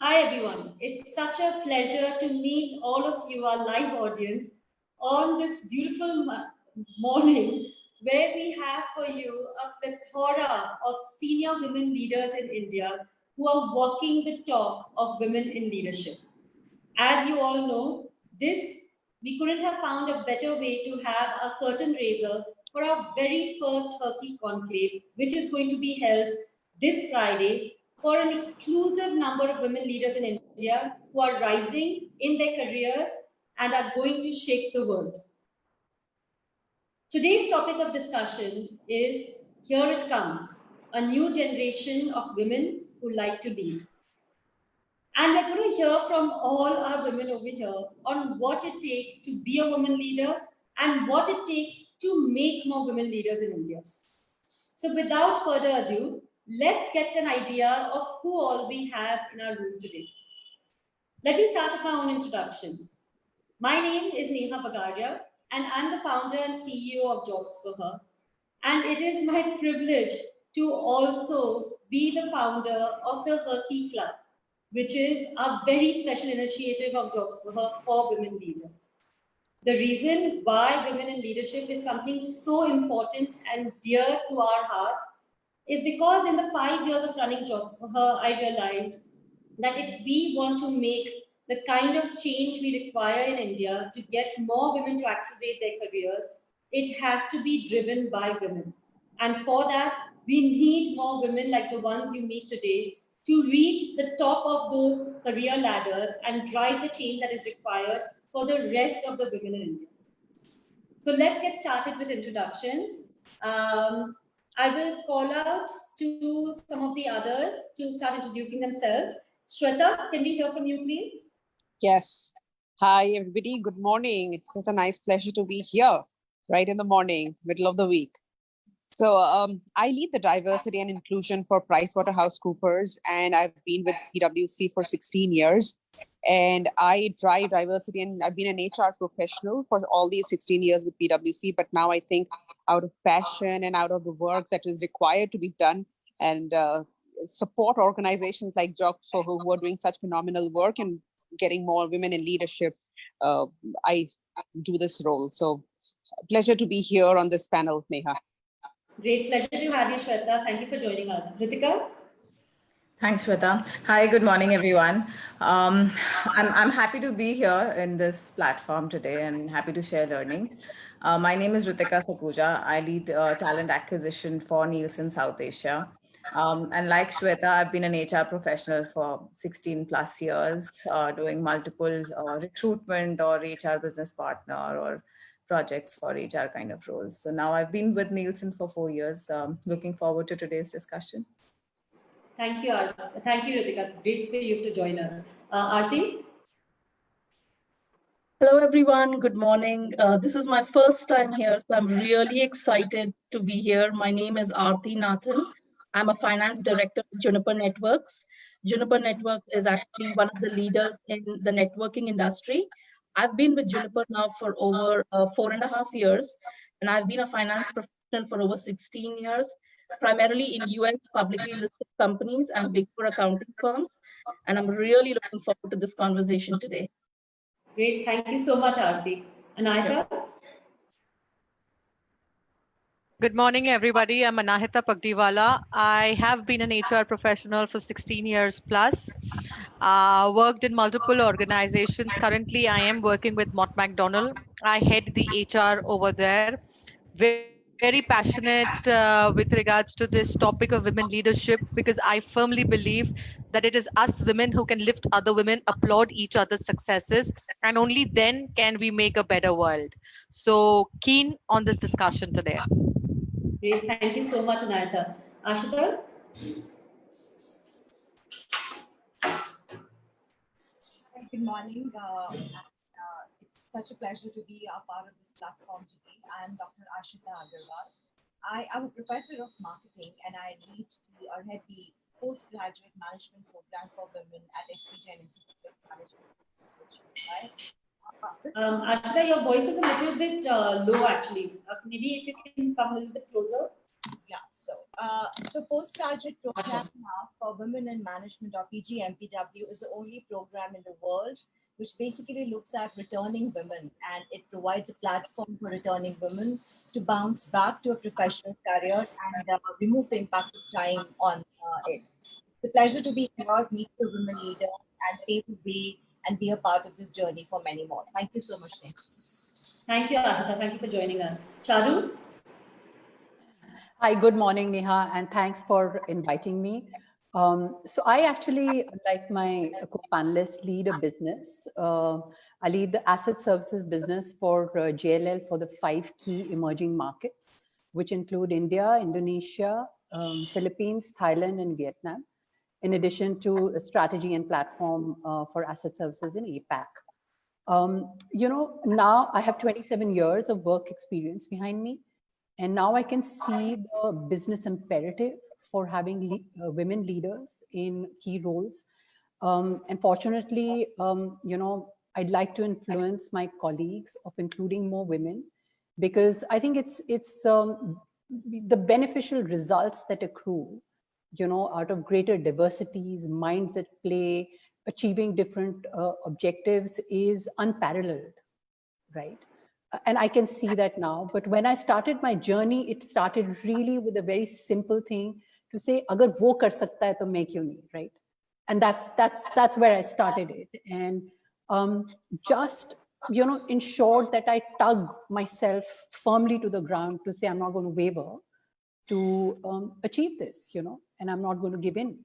Hi everyone, it's such a pleasure to meet all of you, our live audience, on this beautiful morning where we have for you a plethora of senior women leaders in India who are walking the talk of women in leadership. As you all know, we couldn't have found a better way to have a curtain raiser for our very first Herky Conclave, which is going to be held this Friday for an exclusive number of women leaders in India who are rising in their careers and are going to shake the world. Today's topic of discussion is Here It Comes, a new generation of women who like to lead. And we're going to hear from all our women over here on what it takes to be a woman leader and what it takes to make more women leaders in India. So without further ado, let's get an idea of who all we have in our room today. Let me start with my own introduction. My name is Neha Bagaria, and I'm the founder and CEO of Jobs for Her. And it is my privilege to also be the founder of the Herky Club, which is a very special initiative of Jobs for Her for women leaders. The reason why women in leadership is something so important and dear to our hearts is because in the 5 years of running Jobs for Her, I realized that if we want to make the kind of change we require in India to get more women to accelerate their careers, it has to be driven by women. And for that, we need more women like the ones you meet today to reach the top of those career ladders and drive the change that is required for the rest of the women in India. So let's get started with introductions. I will call out to some of the others to start introducing themselves. Shweta, can we hear from you, please? Yes. Hi, everybody. Good morning. It's such a nice pleasure to be here right in the morning, middle of the week. So I lead the diversity and inclusion for PricewaterhouseCoopers, and I've been with PwC for 16 years. And I drive diversity, and I've been an HR professional for all these 16 years with PwC. But now I think out of passion and out of the work that is required to be done and support organizations like Jobs for Her who are doing such phenomenal work and getting more women in leadership, I do this role. So pleasure to be here on this panel, Neha. Great pleasure to have you, Shweta. Thank you for joining us. Ritika? Thanks, Shweta. Hi, good morning, everyone. I'm happy to be here in this platform today and happy to share learning. My name is Ritika Sakuja. I lead talent acquisition for Nielsen South Asia. And like Shweta, I've been an HR professional for 16 plus years, doing multiple recruitment or HR business partner or projects for HR kind of roles. So now I've been with Nielsen for 4 years. Looking forward to today's discussion. Thank you, Ritika. Great for you to join us. Aarti? Hello, everyone. Good morning. This is my first time here, so I'm really excited to be here. My name is Aarti Nathan. I'm a finance director at Juniper Networks. Juniper Network is actually one of the leaders in the networking industry. I've been with Juniper now for over 4.5 years, and I've been a finance professional for over 16 years, primarily in US publicly listed companies and big four accounting firms. And I'm really looking forward to this conversation today. Great. Thank you so much, Aarti. Anahita? Good morning, everybody. I'm Anahita Pagdiwala. I have been an HR professional for 16 years plus. Worked in multiple organizations. Currently, I am working with Mott MacDonald. I head the HR over there. Very passionate with regards to this topic of women leadership because I firmly believe that it is us women who can lift other women, applaud each other's successes, and only then can we make a better world. So keen on this discussion today. Great. Thank you so much, Anahita. Ashita? Good morning. It's such a pleasure to be a part of this platform today. I'm Dr. Ashita Agarwal. I am a professor of marketing and I lead or head the postgraduate management program for women at SPJ Institute of Management. Ashita, your voice is a little bit low actually. Maybe if you can come a little bit closer. Yeah, so So postgraduate program now for women in management, or PGMPW, is the only program in the world which basically looks at returning women, and it provides a platform for returning women to bounce back to a professional career and remove the impact of time on it. It's a pleasure to be here, meet the women leader, and pave the way and be a part of this journey for many more. Thank you so much, Neha. Thank you, Ashita. Thank you for joining us. Charu? Hi, good morning, Neha, and thanks for inviting me. So I actually, like my co-panelists, lead a business. I lead the asset services business for JLL for the 5 key emerging markets, which include India, Indonesia, Philippines, Thailand, and Vietnam, in addition to a strategy and platform for asset services in APAC. Now I have 27 years of work experience behind me. And now I can see the business imperative for having women leaders in key roles. And fortunately, I'd like to influence my colleagues of including more women, because I think it's the beneficial results that accrue, out of greater diversities, minds at play, achieving different objectives is unparalleled, right? And I can see that now. But when I started my journey, it started really with a very simple thing to say, "Agar wo kar sakta hai, to main kyun nahi," right? And that's where I started it, and just ensured that I tug myself firmly to the ground to say I'm not going to waver to achieve this, and I'm not going to give in.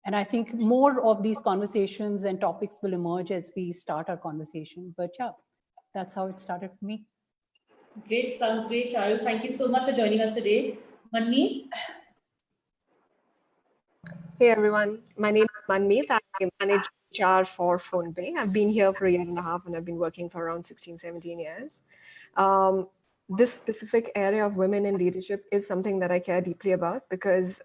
And I think more of these conversations and topics will emerge as we start our conversation. But yeah, that's how it started for me. Great, sounds great, Charu. Thank you so much for joining us today. Manmeet? Hey everyone, my name is Manmeet. I manage HR for PhonePe. I've been here for a year and a half and I've been working for around 16, 17 years. This specific area of women in leadership is something that I care deeply about because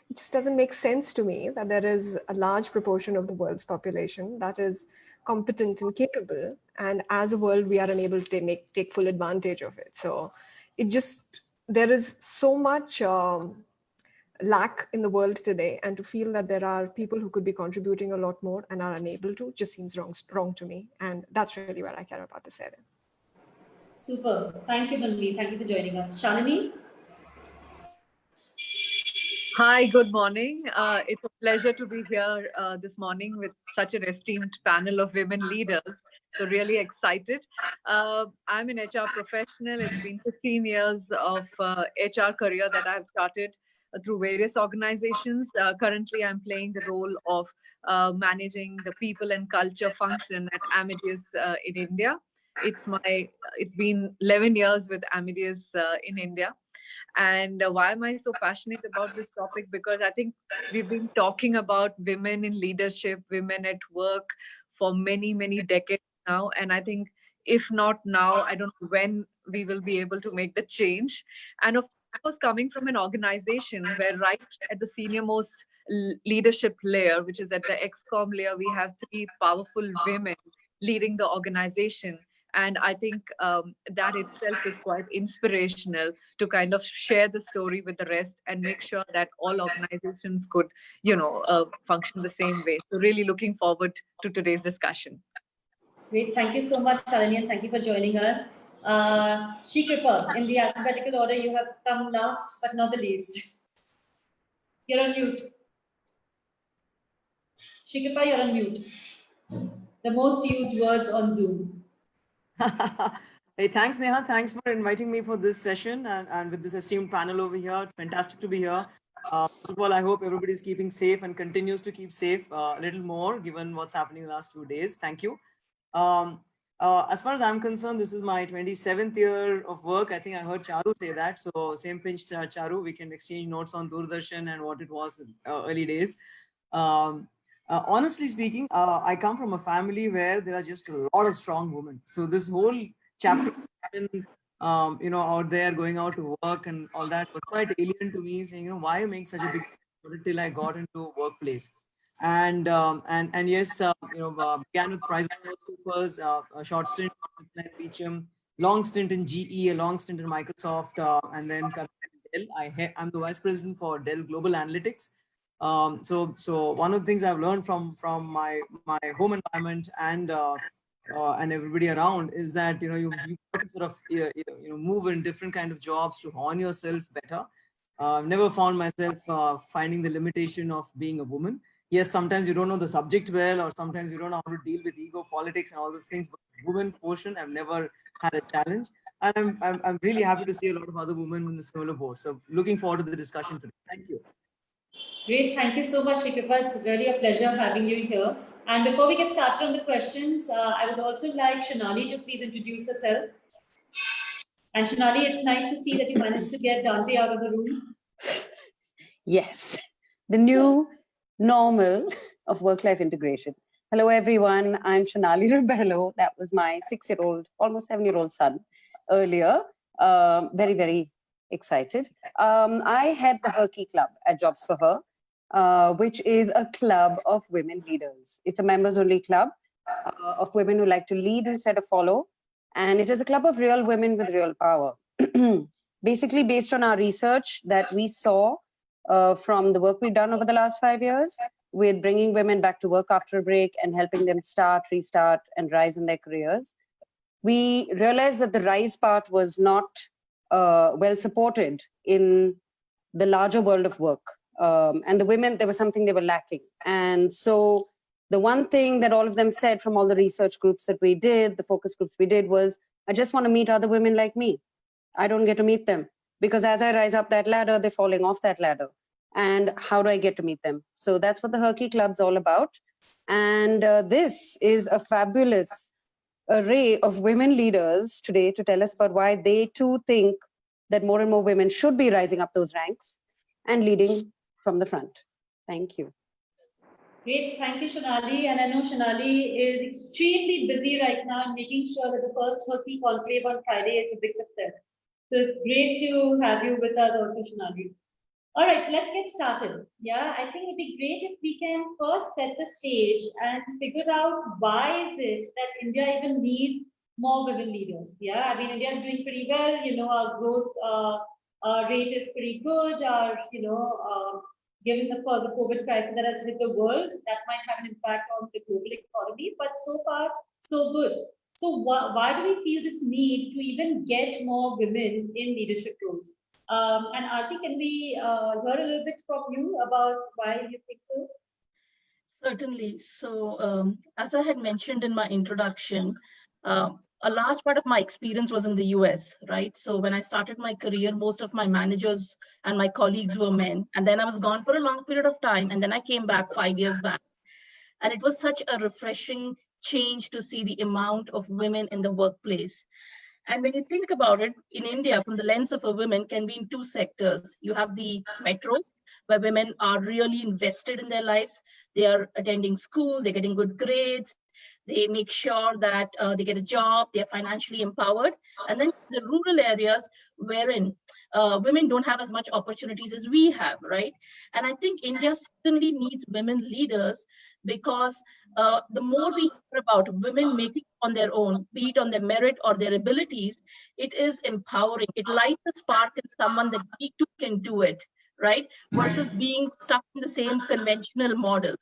it just doesn't make sense to me that there is a large proportion of the world's population that is competent and capable. And as a world, we are unable to take full advantage of it. So there is so much lack in the world today, and to feel that there are people who could be contributing a lot more and are unable to just seems wrong to me. And that's really what I care about this area. Super. Thank you, Manmeet. Thank you for joining us. Shalini? Hi, good morning. It's a pleasure to be here this morning with such an esteemed panel of women leaders. So really excited. I'm an HR professional. It's been 15 years of HR career that I've started through various organizations. Currently, I'm playing the role of managing the people and culture function at Amadeus in India. It's been 11 years with Amadeus in India. And why am I so passionate about this topic? Because I think we've been talking about women in leadership, women at work for many, many decades now. And I think if not now, I don't know when we will be able to make the change. And of course, coming from an organization where right at the senior most leadership layer, which is at the ExCom layer, we have 3 powerful women leading the organization. And I think that itself is quite inspirational to kind of share the story with the rest and make sure that all organizations could, function the same way. So really looking forward to today's discussion. Great. Thank you so much, Shalini, and thank you for joining us. Shikripa, in the alphabetical order, you have come last, but not the least. You're on mute. Shikripa, you're on mute. The most used words on Zoom. Hey, thanks, Neha. Thanks for inviting me for this session and with this esteemed panel over here. It's fantastic to be here. First of all, I hope everybody's keeping safe and continues to keep safe a little more given what's happening in the last few days. Thank you. As far as I'm concerned, this is my 27th year of work. I think I heard Charu say that. So same pinch, Charu, we can exchange notes on Doordarshan and what it was in early days. Honestly speaking, I come from a family where there are just a lot of strong women. So this whole chapter, out there going out to work and all that was quite alien to me, saying, why make such a big deal till I got into workplace. And yes, began with PricewaterhouseCoopers, a short stint in Beecham, long stint in GE, a long stint in Microsoft, and then Dell. I'm the vice president for Dell Global Analytics. So one of the things I've learned from my home environment and everybody around is that you have to sort of move in different kind of jobs to hone yourself better. I've never found myself finding the limitation of being a woman. Yes, sometimes you don't know the subject well, or sometimes you don't know how to deal with ego, politics, and all those things. But women portion, I've never had a challenge, and I'm really happy to see a lot of other women in the similar boat. So looking forward to the discussion today. Thank you. Great, thank you so much, Shrikripa. It's really a pleasure having you here. And before we get started on the questions, I would also like Shonali to please introduce herself. And Shonali, it's nice to see that you managed to get Dante out of the room. Yes, the new normal of work-life integration. Hello, everyone. I'm Shonali Rebello. That was my 6-year-old, almost 7-year-old son earlier. Very, very excited. I head the Herky Club at Jobs for Her, which is a club of women leaders. It's a members-only club of women who like to lead instead of follow. And it is a club of real women with real power. Basically, based on our research that we saw from the work we've done over the last 5 years with bringing women back to work after a break and helping them start, restart, and rise in their careers, we realized that the rise part was not well supported in the larger world of work. And the women, there was something they were lacking. And so the one thing that all of them said from all the research groups that we did, the focus groups we did, was, I just want to meet other women like me. I don't get to meet them because as I rise up that ladder, they're falling off that ladder. And how do I get to meet them? So that's what the Herky Club's all about. And this is a fabulous array of women leaders today to tell us about why they too think that more and more women should be rising up those ranks and leading from the front. Thank you. Great, thank you, Shonali. And I know Shonali is extremely busy right now in making sure that the first Herky Conclave on Friday is a big success. So it's great to have you with us also, Shonali. All right, so let's get started. Yeah, I think it'd be great if we can first set the stage and figure out why is it that India even needs more women leaders. Yeah, I mean, India is doing pretty well. Our growth rate is pretty good. Given, of course, the COVID crisis that has hit the world, that might have an impact on the global economy, but so far, so good. So why do we feel this need to even get more women in leadership roles? And Aarti, can we hear a little bit from you about why you think so? Certainly. So as I had mentioned in my introduction, a large part of my experience was in the US, right? So when I started my career, most of my managers and my colleagues were men. And then I was gone for a long period of time. And then I came back 5 years back. And it was such a refreshing change to see the amount of women in the workplace. And when you think about it, in India, from the lens of a woman, can be in two sectors. You have the metros, where women are really invested in their lives. They are attending school, they're getting good grades, they make sure that they get a job, they're financially empowered. And then the rural areas wherein women don't have as much opportunities as we have, right? And I think India certainly needs women leaders because the more we hear about women making on their own, be it on their merit or their abilities, it is empowering. It lights a spark in someone that we too can do it, right? Versus being stuck in the same conventional model.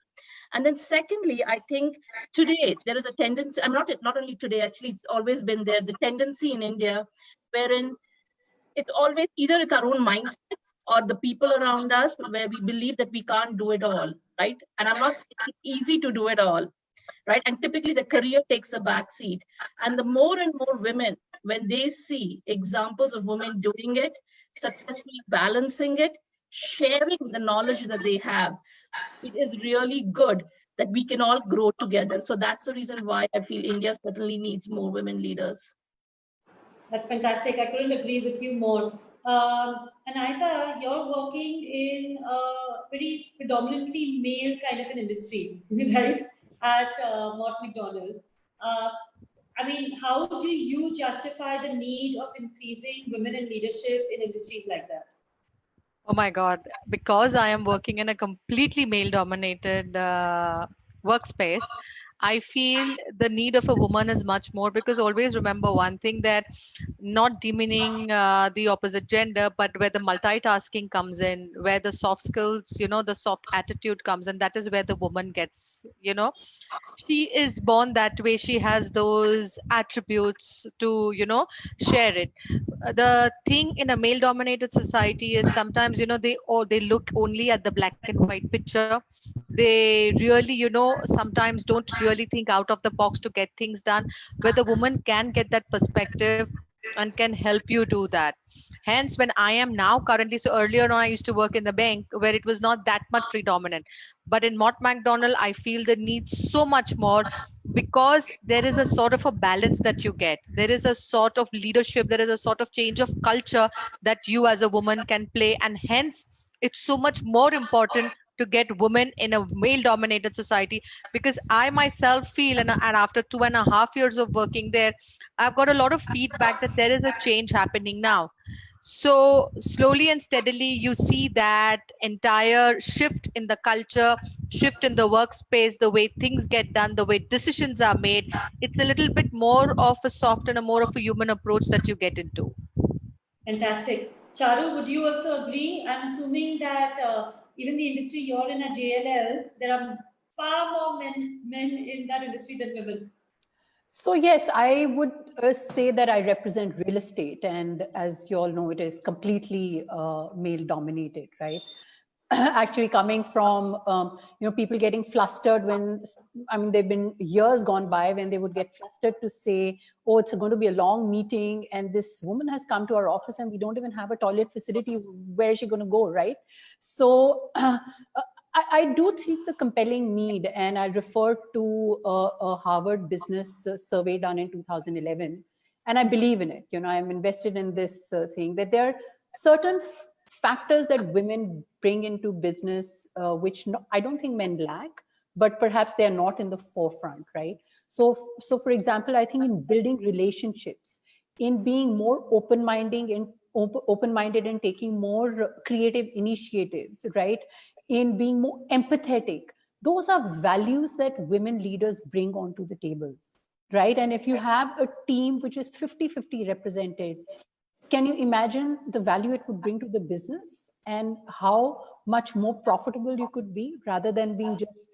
And then secondly, I think today there is a tendency, I'm not only today, actually, it's always been there, the tendency in India wherein it's always either it's our own mindset or the people around us where we believe that we can't do it all, right? And I'm not saying it's easy to do it all, right? And typically the career takes a back seat. And the more and more women, when they see examples of women doing it, successfully balancing it, sharing the knowledge that they have, it is really good that we can all grow together. So that's the reason why I feel India certainly needs more women leaders. That's fantastic. I couldn't agree with you more. Anahita, you're working in a pretty predominantly male kind of an industry, right? At Mott MacDonald. I mean, how do you justify the need of increasing women in leadership in industries like that? Oh my God, because I am working in a completely male-dominated workspace, I feel the need of a woman is much more, because always remember one thing, that not demeaning the opposite gender, but where the multitasking comes in, where the soft skills, the soft attitude comes in, that is where the woman gets, she is born that way. She has those attributes to, share it. The thing in a male dominated society is sometimes, they look only at the black and white picture. They really, sometimes don't really think out of the box to get things done, where the woman can get that perspective and can help you do that. Hence, when I am now currently, so earlier on I used to work in the bank where it was not that much predominant, but in Mott MacDonald I feel the need so much more, because there is a sort of a balance that you get. There is a sort of leadership, there is a sort of change of culture that you as a woman can play, and hence it's so much more important to get women in a male dominated society. Because I myself feel, and after 2.5 years of working there, I've got a lot of feedback that there is a change happening now. So slowly and steadily you see that entire shift in the culture, shift in the workspace, the way things get done, the way decisions are made. It's a little bit more of a soft and a more of a human approach that you get into. Fantastic. Charu, would you also agree? I'm assuming that even the industry you're in at JLL, there are far more men in that industry than women. So yes, I would say that I represent real estate, and as you all know, it is completely male dominated, right? Actually coming from, people getting flustered when, there've been years gone by when they would get flustered to say, oh, it's going to be a long meeting and this woman has come to our office and we don't even have a toilet facility. Where is she going to go, right? So I do think the compelling need, and I refer to a Harvard Business survey done in 2011, and I believe in it. I'm invested in this thing, that there are certain factors that women bring into business, which I don't think men lack, but perhaps they are not in the forefront, right? So for example, I think in building relationships, in being more open-minded and taking more creative initiatives, right? In being more empathetic, those are values that women leaders bring onto the table, right? And if you have a team which is 50-50 represented, can you imagine the value it would bring to the business and how much more profitable you could be, rather than being just,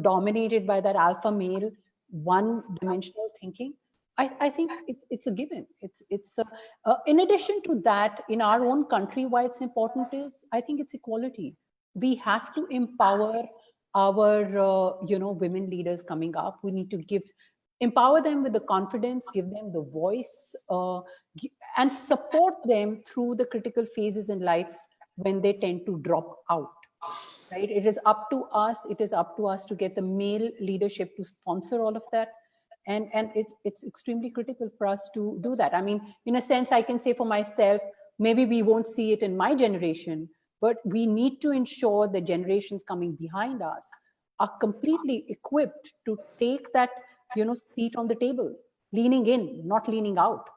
dominated by that alpha male, one-dimensional thinking? I think it's a given. In addition to that, in our own country, why it's important is, I think it's equality. We have to empower our, women leaders coming up. We need to empower them with the confidence, give them the voice, and support them through the critical phases in life when they tend to drop out, right? It is up to us. It is up to us to get the male leadership to sponsor all of that. And it's extremely critical for us to do that. In a sense, I can say for myself, maybe we won't see it in my generation, but we need to ensure the generations coming behind us are completely equipped to take that, seat on the table, leaning in, not leaning out.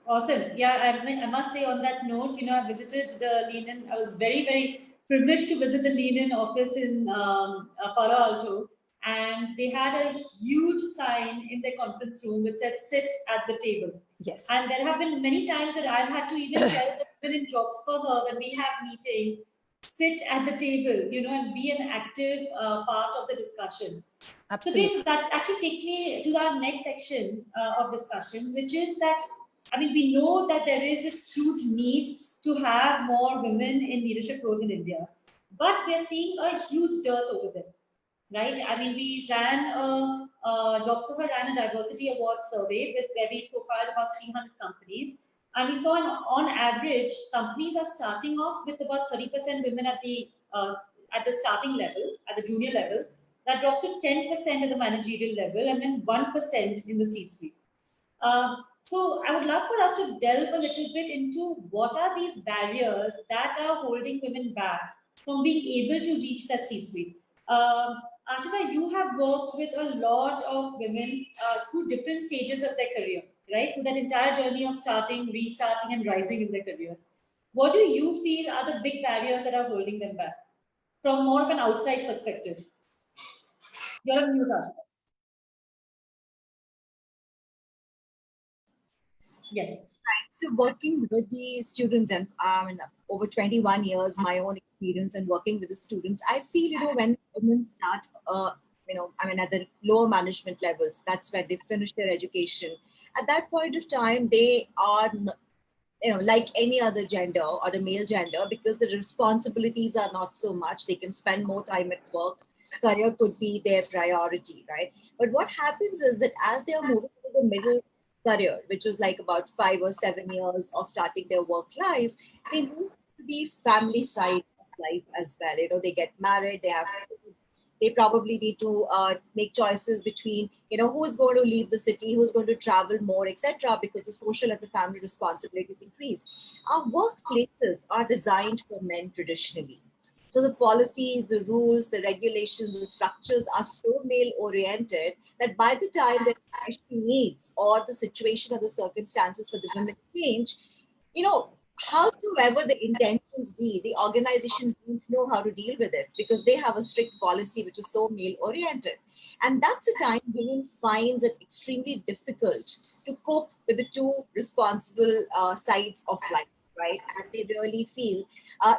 Awesome. Yeah, I must say on that note, I visited the Lean-In. I was very, very privileged to visit the Lean-In office in Palo Alto. And they had a huge sign in their conference room which said, sit at the table. Yes. And there have been many times that I've had to even tell the women in jobs for her, when we have meeting, sit at the table, and be an active part of the discussion. Absolutely. So that actually takes me to our next section of discussion, which is that, we know that there is this huge need to have more women in leadership roles in India, but we are seeing a huge dearth over there. Right? We ran JobServer ran a diversity award survey where we profiled about 300 companies, and we saw on average companies are starting off with about 30% women at the starting level, at the junior level. That drops to 10% at the managerial level, and then 1% in the C-suite. So I would love for us to delve a little bit into what are these barriers that are holding women back from being able to reach that C-suite. Ashita, you have worked with a lot of women through different stages of their career, right? Through that entire journey of starting, restarting, and rising in their careers. What do you feel are the big barriers that are holding them back from more of an outside perspective? You're on mute, Ashita. Yes. Right. So working with the students and over 21 years, my own experience and working with the students, I feel, when women start, at the lower management levels, that's where they finish their education. At that point of time, they are, like any other gender or a male gender, because the responsibilities are not so much. They can spend more time at work. Career could be their priority, right? But what happens is that as they are moving to the middle career, which is like about 5 or 7 years of starting their work life, they move to the family side of life as well. They get married, they have kids, they probably need to make choices between, who's going to leave the city, who's going to travel more, etc., because the social and the family responsibilities increase. Our workplaces are designed for men traditionally. So the policies, the rules, the regulations, the structures are so male oriented that by the time the needs or the situation or the circumstances for the women change, howsoever the intentions be, the organizations don't know how to deal with it because they have a strict policy which is so male oriented. And that's a time women finds it extremely difficult to cope with the two responsible sides of life, right? And they really feel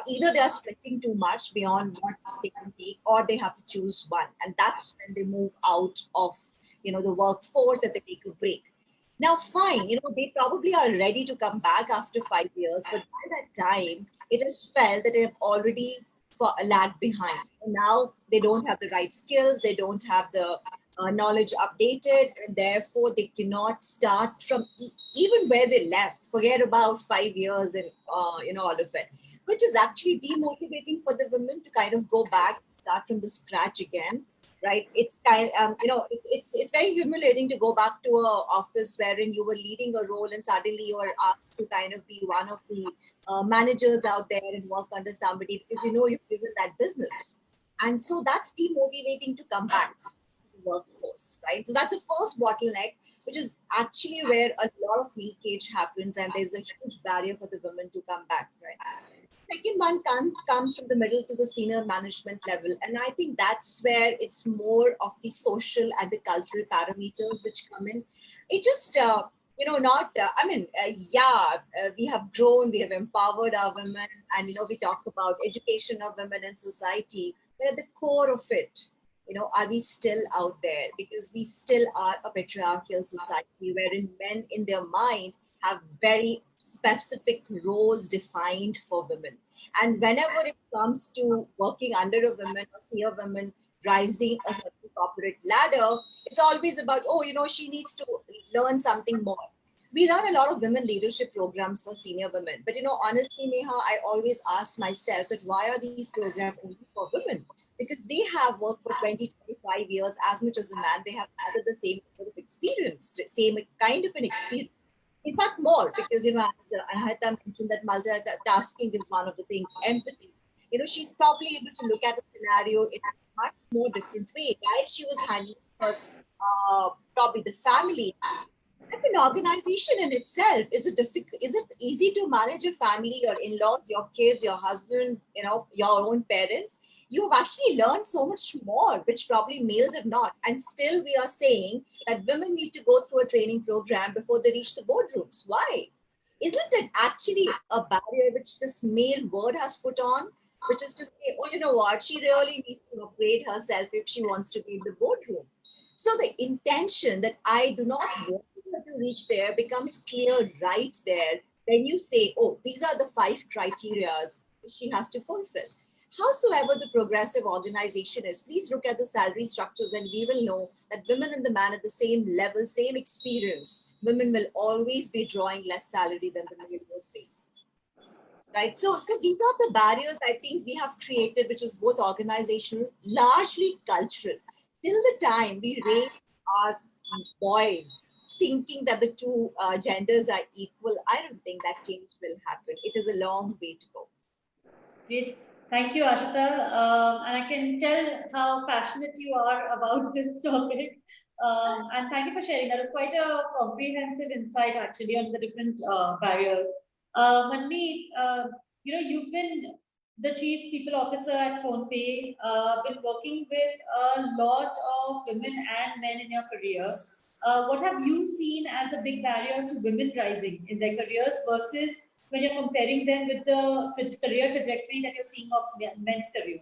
either they are stretching too much beyond what they can take, or they have to choose one. And that's when they move out of, the workforce, that they take a break. Now, fine, they probably are ready to come back after 5 years, but by that time, it is felt that they have already lagged behind. Now they don't have the right skills, they don't have the knowledge updated, and therefore they cannot start from even where they left. Forget about 5 years and all of it, which is actually demotivating for the women to kind of go back and start from the scratch again. Right, it's kind it's very humiliating to go back to a office wherein you were leading a role and suddenly you are asked to kind of be one of the managers out there and work under somebody because you've given that business, and so that's demotivating to come back to the workforce, right? So that's the first bottleneck, which is actually where a lot of leakage happens, and there's a huge barrier for the women to come back, right? Second one comes from the middle to the senior management level. And I think that's where it's more of the social and the cultural parameters which come in. It just, we have grown, we have empowered our women, and, we talk about education of women in society. But at the core of it, are we still out there? Because we still are a patriarchal society wherein men in their mind have very specific roles defined for women. And whenever it comes to working under a woman or see a woman rising a certain corporate ladder, it's always about, she needs to learn something more. We run a lot of women leadership programs for senior women. But, honestly, Neha, I always ask myself that why are these programs only for women? Because they have worked for 20, 25 years as much as a man. They have added the same sort of experience, same kind of an experience. In fact, more, because, as Anahita mentioned, that multitasking is one of the things. Empathy. She's probably able to look at a scenario in a much more different way. While she was handling her, probably the family, that's an organization in itself. Is it easy to manage a family, your in-laws, your kids, your husband, your own parents? You've actually learned so much more, which probably males have not. And still we are saying that women need to go through a training program before they reach the boardrooms. Why? Isn't it actually a barrier which this male world has put on, which is to say, oh, you know what, she really needs to upgrade herself if she wants to be in the boardroom. So the intention that I do not want her to reach there becomes clear right there when you say, oh, these are the 5 criteria she has to fulfill. Howsoever the progressive organization is, please look at the salary structures and we will know that women and the man at the same level, same experience, women will always be drawing less salary than the male would be. Right? So these are the barriers I think we have created, which is both organizational, largely cultural. Till the time we raise our boys thinking that the two genders are equal, I don't think that change will happen. It is a long way to go. Great. Thank you, Ashita. And I can tell how passionate you are about this topic. And thank you for sharing. That was quite a comprehensive insight, actually, on the different barriers. Manmeet, you've been the Chief People Officer at PhonePe, been working with a lot of women and men in your career. What have you seen as the big barriers to women rising in their careers versus when you're comparing them with the career trajectory that you're seeing of men's careers?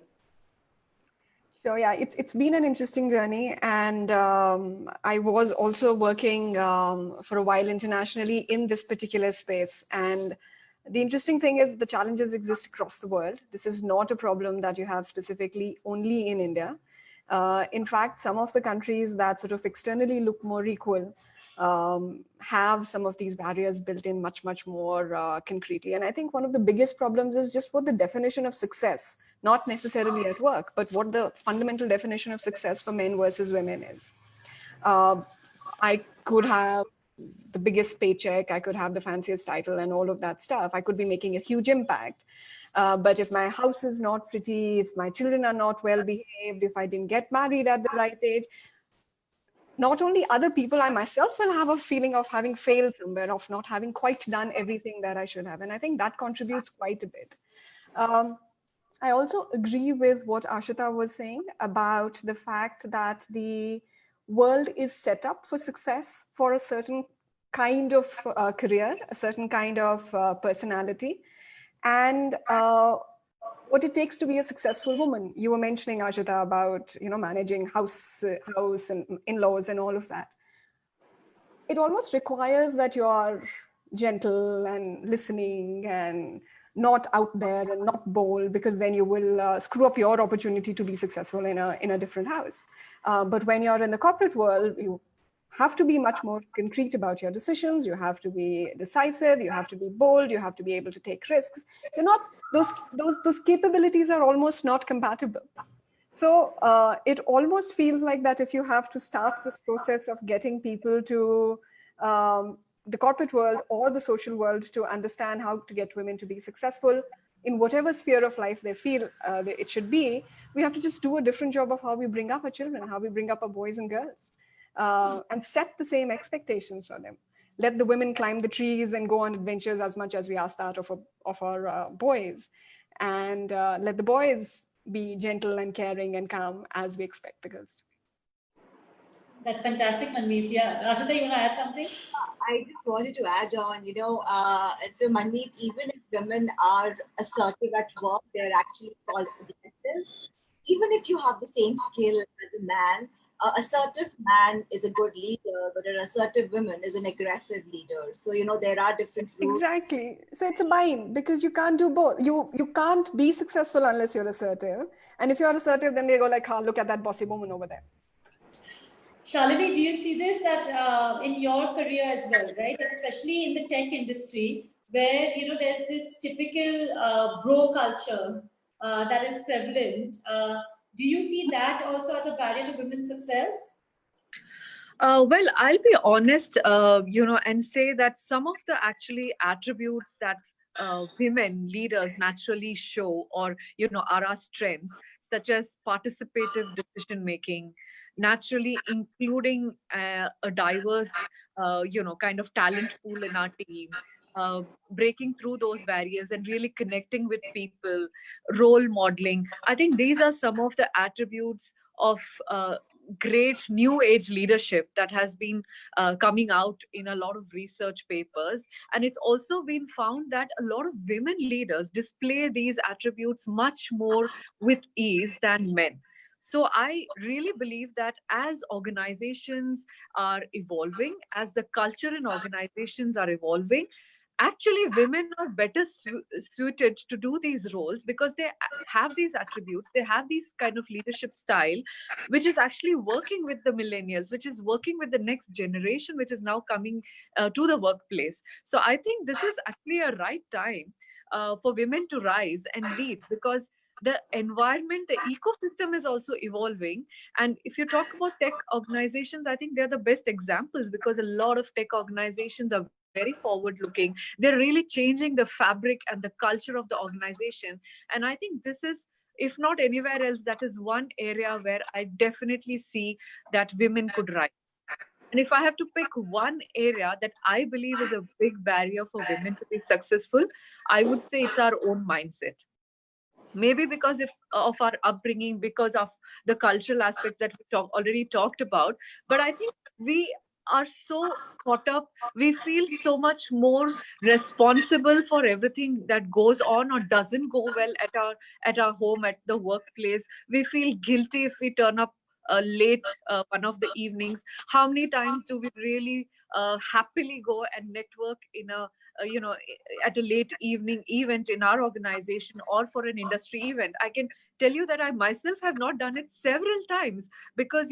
Sure, yeah, it's been an interesting journey, and I was also working for a while internationally in this particular space. And the interesting thing is the challenges exist across the world. This is not a problem that you have specifically only in India. In fact, some of the countries that sort of externally look more equal have some of these barriers built in much more concretely. And I think one of the biggest problems is just what the definition of success, not necessarily at work, but what the fundamental definition of success for men versus women is. I could have the biggest paycheck, I could have the fanciest title and all of that stuff. I could be making a huge impact. But if my house is not pretty, if my children are not well behaved, if I didn't get married at the right age, not only other people, I myself will have a feeling of having failed somewhere, of not having quite done everything that I should have. And I think that contributes quite a bit. I also agree with what Ashita was saying about the fact that the world is set up for success for a certain kind of career, a certain kind of personality, and what it takes to be a successful woman. You were mentioning, Ashita, about managing house and in-laws and all of that. It almost requires that you are gentle and listening and not out there and not bold, because then you will screw up your opportunity to be successful in a different house. But when you're in the corporate world, you have to be much more concrete about your decisions. You have to be decisive. You have to be bold. You have to be able to take risks. You're not, those capabilities are almost not compatible. So it almost feels like that if you have to start this process of getting people to the corporate world or the social world to understand how to get women to be successful in whatever sphere of life they feel it should be, we have to just do a different job of how we bring up our children, how we bring up our boys and girls, and set the same expectations for them. Let the women climb the trees and go on adventures as much as we ask that of our boys, and let the boys be gentle and caring and calm as we expect the girls to be. That's fantastic, Manmeet. Yeah, Ashita, you want to add something? I just wanted to add on, so Manmeet, even if women are assertive at work, they're actually called aggressive. Even if you have the same skill as a man, assertive man is a good leader, but an assertive woman is an aggressive leader. So, there are different rules. Exactly. So it's a bind, because you can't do both. You can't be successful unless you're assertive. And if you're assertive, then they go like, oh, look at that bossy woman over there. Shalini, do you see this in your career as well, right? Especially in the tech industry, where there's this typical bro culture that is prevalent. Do you see that also as a barrier to women's success? Well, I'll be honest, and say that some of the actually attributes that women leaders naturally show, or are our strengths, such as participative decision making, naturally including a diverse, kind of talent pool in our team, breaking through those barriers and really connecting with people, role modeling. I think these are some of the attributes of great new age leadership that has been coming out in a lot of research papers. And it's also been found that a lot of women leaders display these attributes much more with ease than men. So I really believe that as organizations are evolving, as the culture in organizations are evolving, actually women are better suited to do these roles, because they have these attributes, they have these kind of leadership style, which is actually working with the millennials, which is working with the next generation, which is now coming to the workplace. So I think this is actually a right time for women to rise and lead, because the environment, the ecosystem is also evolving. And if you talk about tech organizations, I think they're the best examples, because a lot of tech organizations are very forward looking. They're really changing the fabric and the culture of the organization. And I think this is, if not anywhere else, that is one area where I definitely see that women could rise. And if I have to pick one area that I believe is a big barrier for women to be successful, I would say it's our own mindset. maybe because of our upbringing, because of the cultural aspect that we already talked about. But I think we are so caught up, we feel so much more responsible for everything that goes on or doesn't go well at our home, at the workplace. We feel guilty if we turn up late one of the evenings. How many times do we really happily go and network in a at a late evening event in our organization or for an industry event? I can tell you that I myself have not done it several times, because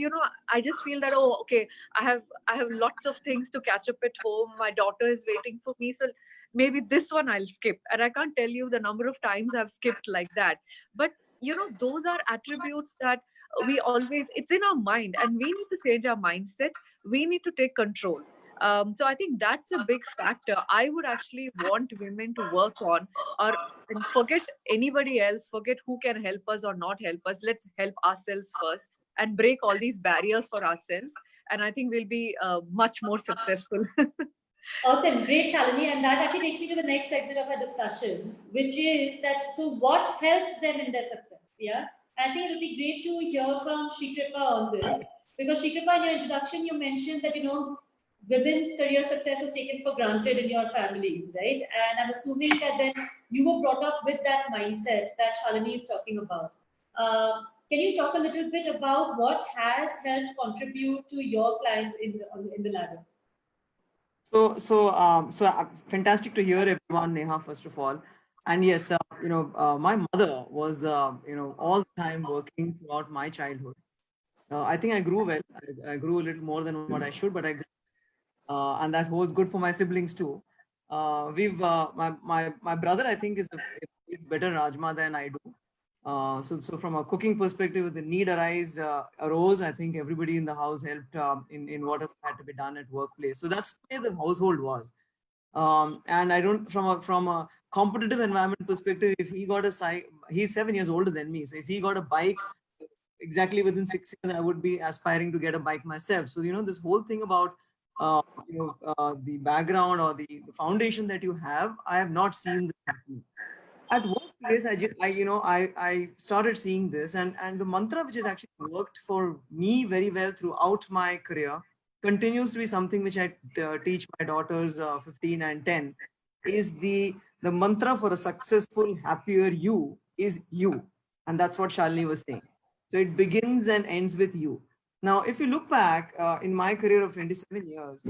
I just feel that, oh, okay, I have lots of things to catch up at home, my daughter is waiting for me, so maybe this one I'll skip. And I can't tell you the number of times I've skipped like that. But those are attributes that we always, it's in our mind, and we need to change our mindset. We need to take control. So I think that's a big factor I would actually want women to work on, and forget anybody else, forget who can help us or not help us. Let's help ourselves first and break all these barriers for ourselves. And I think we'll be much more successful. Awesome, great, Shalini. And that actually takes me to the next segment of our discussion, which is that, so what helps them in their success? Yeah, I think it'll be great to hear from Shrikripa on this, because Shrikripa, in your introduction, you mentioned that, women's career success was taken for granted in your families, right? And I'm assuming that then you were brought up with that mindset that Shalini is talking about. Can you talk a little bit about what has helped contribute to your climb in the ladder? So fantastic to hear everyone, Neha, first of all. And yes, my mother was, all the time working throughout my childhood. I think I grew well. I grew a little more than what I should, but I grew, and that holds good for my siblings too. My brother, I think, eats better rajma than I do. So from a cooking perspective, the need arose. I think everybody in the house helped in whatever had to be done at workplace. So that's the way the household was. And I don't, from a competitive environment perspective, if he got he's 7 years older than me. So if he got a bike, exactly within 6 years, I would be aspiring to get a bike myself. So, this whole thing about, the background or the foundation that you have, I have not seen this happening. At workplace, I started seeing this, and the mantra which has actually worked for me very well throughout my career continues to be something which I teach my daughters 15 and 10, is the mantra for a successful, happier you is you. And that's what Shalini was saying. So it begins and ends with you. Now, if you look back in my career of 27 years,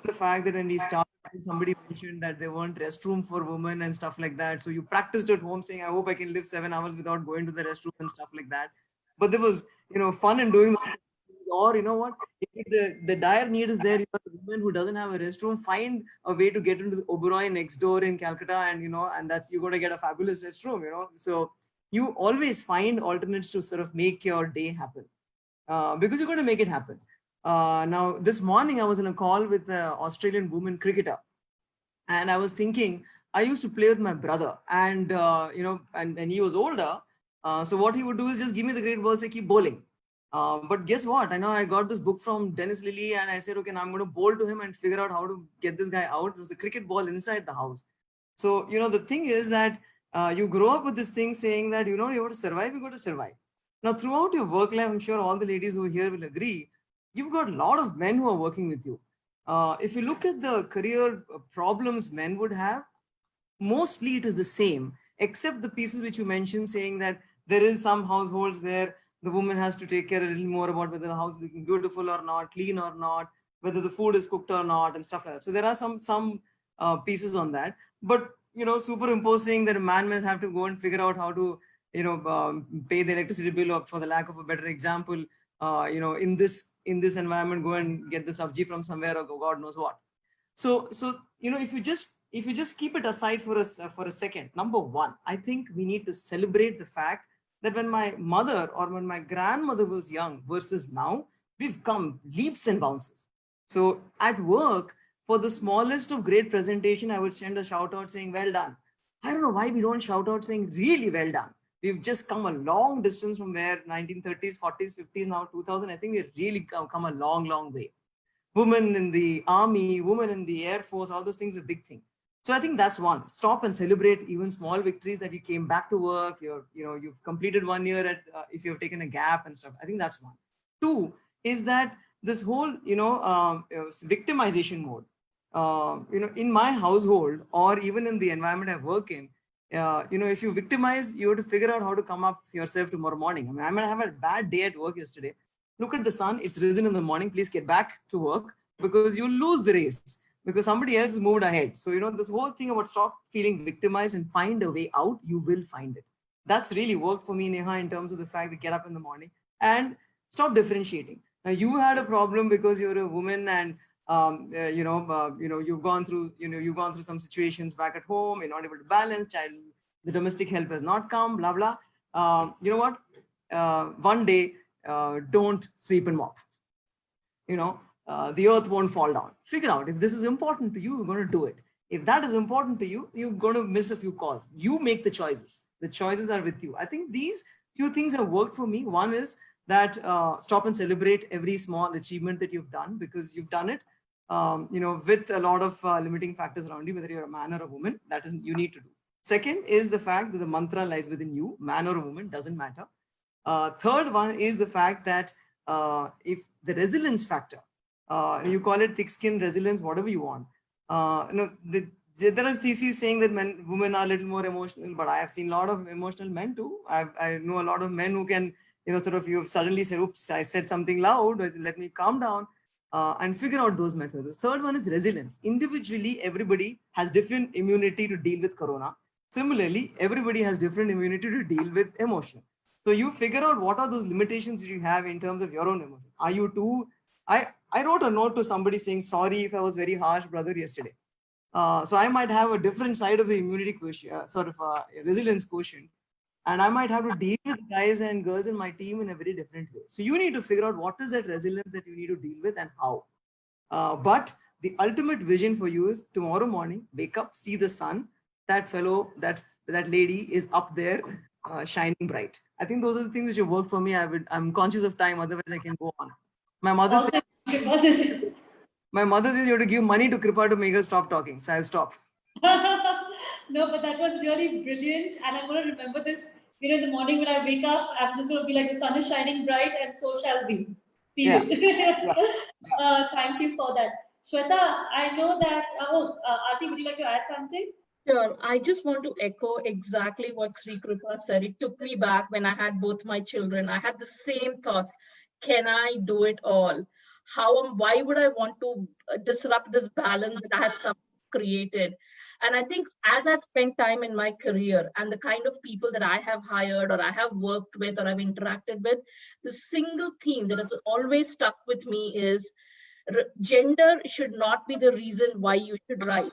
the fact that when we started, somebody mentioned that there weren't restroom for women and stuff like that. So you practiced at home saying, I hope I can live 7 hours without going to the restroom and stuff like that. But there was, fun in doing that. Or, what, if the dire need is there, a woman who doesn't have a restroom, find a way to get into the Oberoi next door in Calcutta, and, and that's, you're going to get a fabulous restroom, So you always find alternates to sort of make your day happen, because you're going to make it happen. Now, this morning, I was in a call with an Australian woman cricketer, and I was thinking, I used to play with my brother, and, and he was older. So what he would do is just give me the great ball, say, keep bowling. But guess what? I know I got this book from Dennis Lilly, and I said, okay, now I'm going to bowl to him and figure out how to get this guy out. It was the cricket ball inside the house. So, the thing is that you grow up with this thing saying that, you have to survive, you got to survive. Now, throughout your work life, I'm sure all the ladies who are here will agree, you've got a lot of men who are working with you. If you look at the career problems men would have, mostly it is the same, except the pieces which you mentioned, saying that there is some households where the woman has to take care a little more about whether the house is looking beautiful or not, clean or not, whether the food is cooked or not, and stuff like that. So there are some pieces on that. But, superimposing that a man may have to go and figure out how to, pay the electricity bill, or for the lack of a better example, in this environment, go and get the sabji from somewhere, or God knows what. So if you just keep it aside for a second, number one, I think we need to celebrate the fact that when my mother or when my grandmother was young versus now, we've come leaps and bounces. So at work, for the smallest of great presentation, I would send a shout out saying, well done. I don't know why we don't shout out saying really well done. We've just come a long distance from where 1930s, 40s, 50s, now 2000. I think we've really come a long, long way. Women in the army, women in the Air Force, all those things are a big thing. So I think that's one. Stop and celebrate even small victories that you came back to work. You've completed 1 year at if you've taken a gap and stuff. I think that's one. Two is that this whole victimization mode. In my household or even in the environment I work in, if you victimize, you have to figure out how to come up yourself tomorrow morning. I mean, I might have a bad day at work yesterday. Look at the sun; it's risen in the morning. Please get back to work because you lose the race, because somebody else has moved ahead. So, this whole thing about stop feeling victimized and find a way out, you will find it. That's really worked for me, Neha, in terms of the fact that get up in the morning and stop differentiating. Now, you had a problem because you're a woman and, you've gone through some situations back at home, you're not able to balance, the domestic help has not come, blah, blah. You know what? One day, don't sweep and mop. The earth won't fall down. Figure out if this is important to you, you're going to do it. If that is important to you, you're going to miss a few calls. You make the choices. The choices are with you. I think these few things have worked for me. One is that stop and celebrate every small achievement that you've done, because you've done it, with a lot of limiting factors around you, whether you're a man or a woman, that is you need to do. Second is the fact that the mantra lies within you, man or a woman, doesn't matter. Third one is the fact that if the resilience factor, you call it thick skin resilience, whatever you want. There is thesis saying that women are a little more emotional, but I have seen a lot of emotional men too. I know a lot of men who can, you've suddenly said, oops, I said something loud, let me calm down and figure out those methods. The third one is resilience. Individually, everybody has different immunity to deal with corona. Similarly, everybody has different immunity to deal with emotion. So you figure out what are those limitations you have in terms of your own emotion. Are you too? I wrote a note to somebody saying, sorry if I was very harsh, brother, yesterday. So I might have a different side of the immunity quotient, sort of a resilience quotient. And I might have to deal with guys and girls in my team in a very different way. So you need to figure out what is that resilience that you need to deal with and how. But the ultimate vision for you is tomorrow morning, wake up, see the sun, that lady is up there shining bright. I think those are the things which have worked for me. I'm conscious of time, otherwise I can go on. My mother says you have to give money to Kripa to make her stop talking. So I'll stop. No, but that was really brilliant. And I'm going to remember this, in the morning when I wake up, I'm just going to be like, the sun is shining bright and so shall we. Period. Yeah. Thank you for that. Shweta, I know that, Aarti, would you like to add something? Sure. I just want to echo exactly what Sri Kripa said. It took me back when I had both my children. I had the same thoughts. Can I do it all? Why would I want to disrupt this balance that I have created? And I think as I've spent time in my career and the kind of people that I have hired or I have worked with or I've interacted with, the single theme that has always stuck with me is gender should not be the reason why you should rise.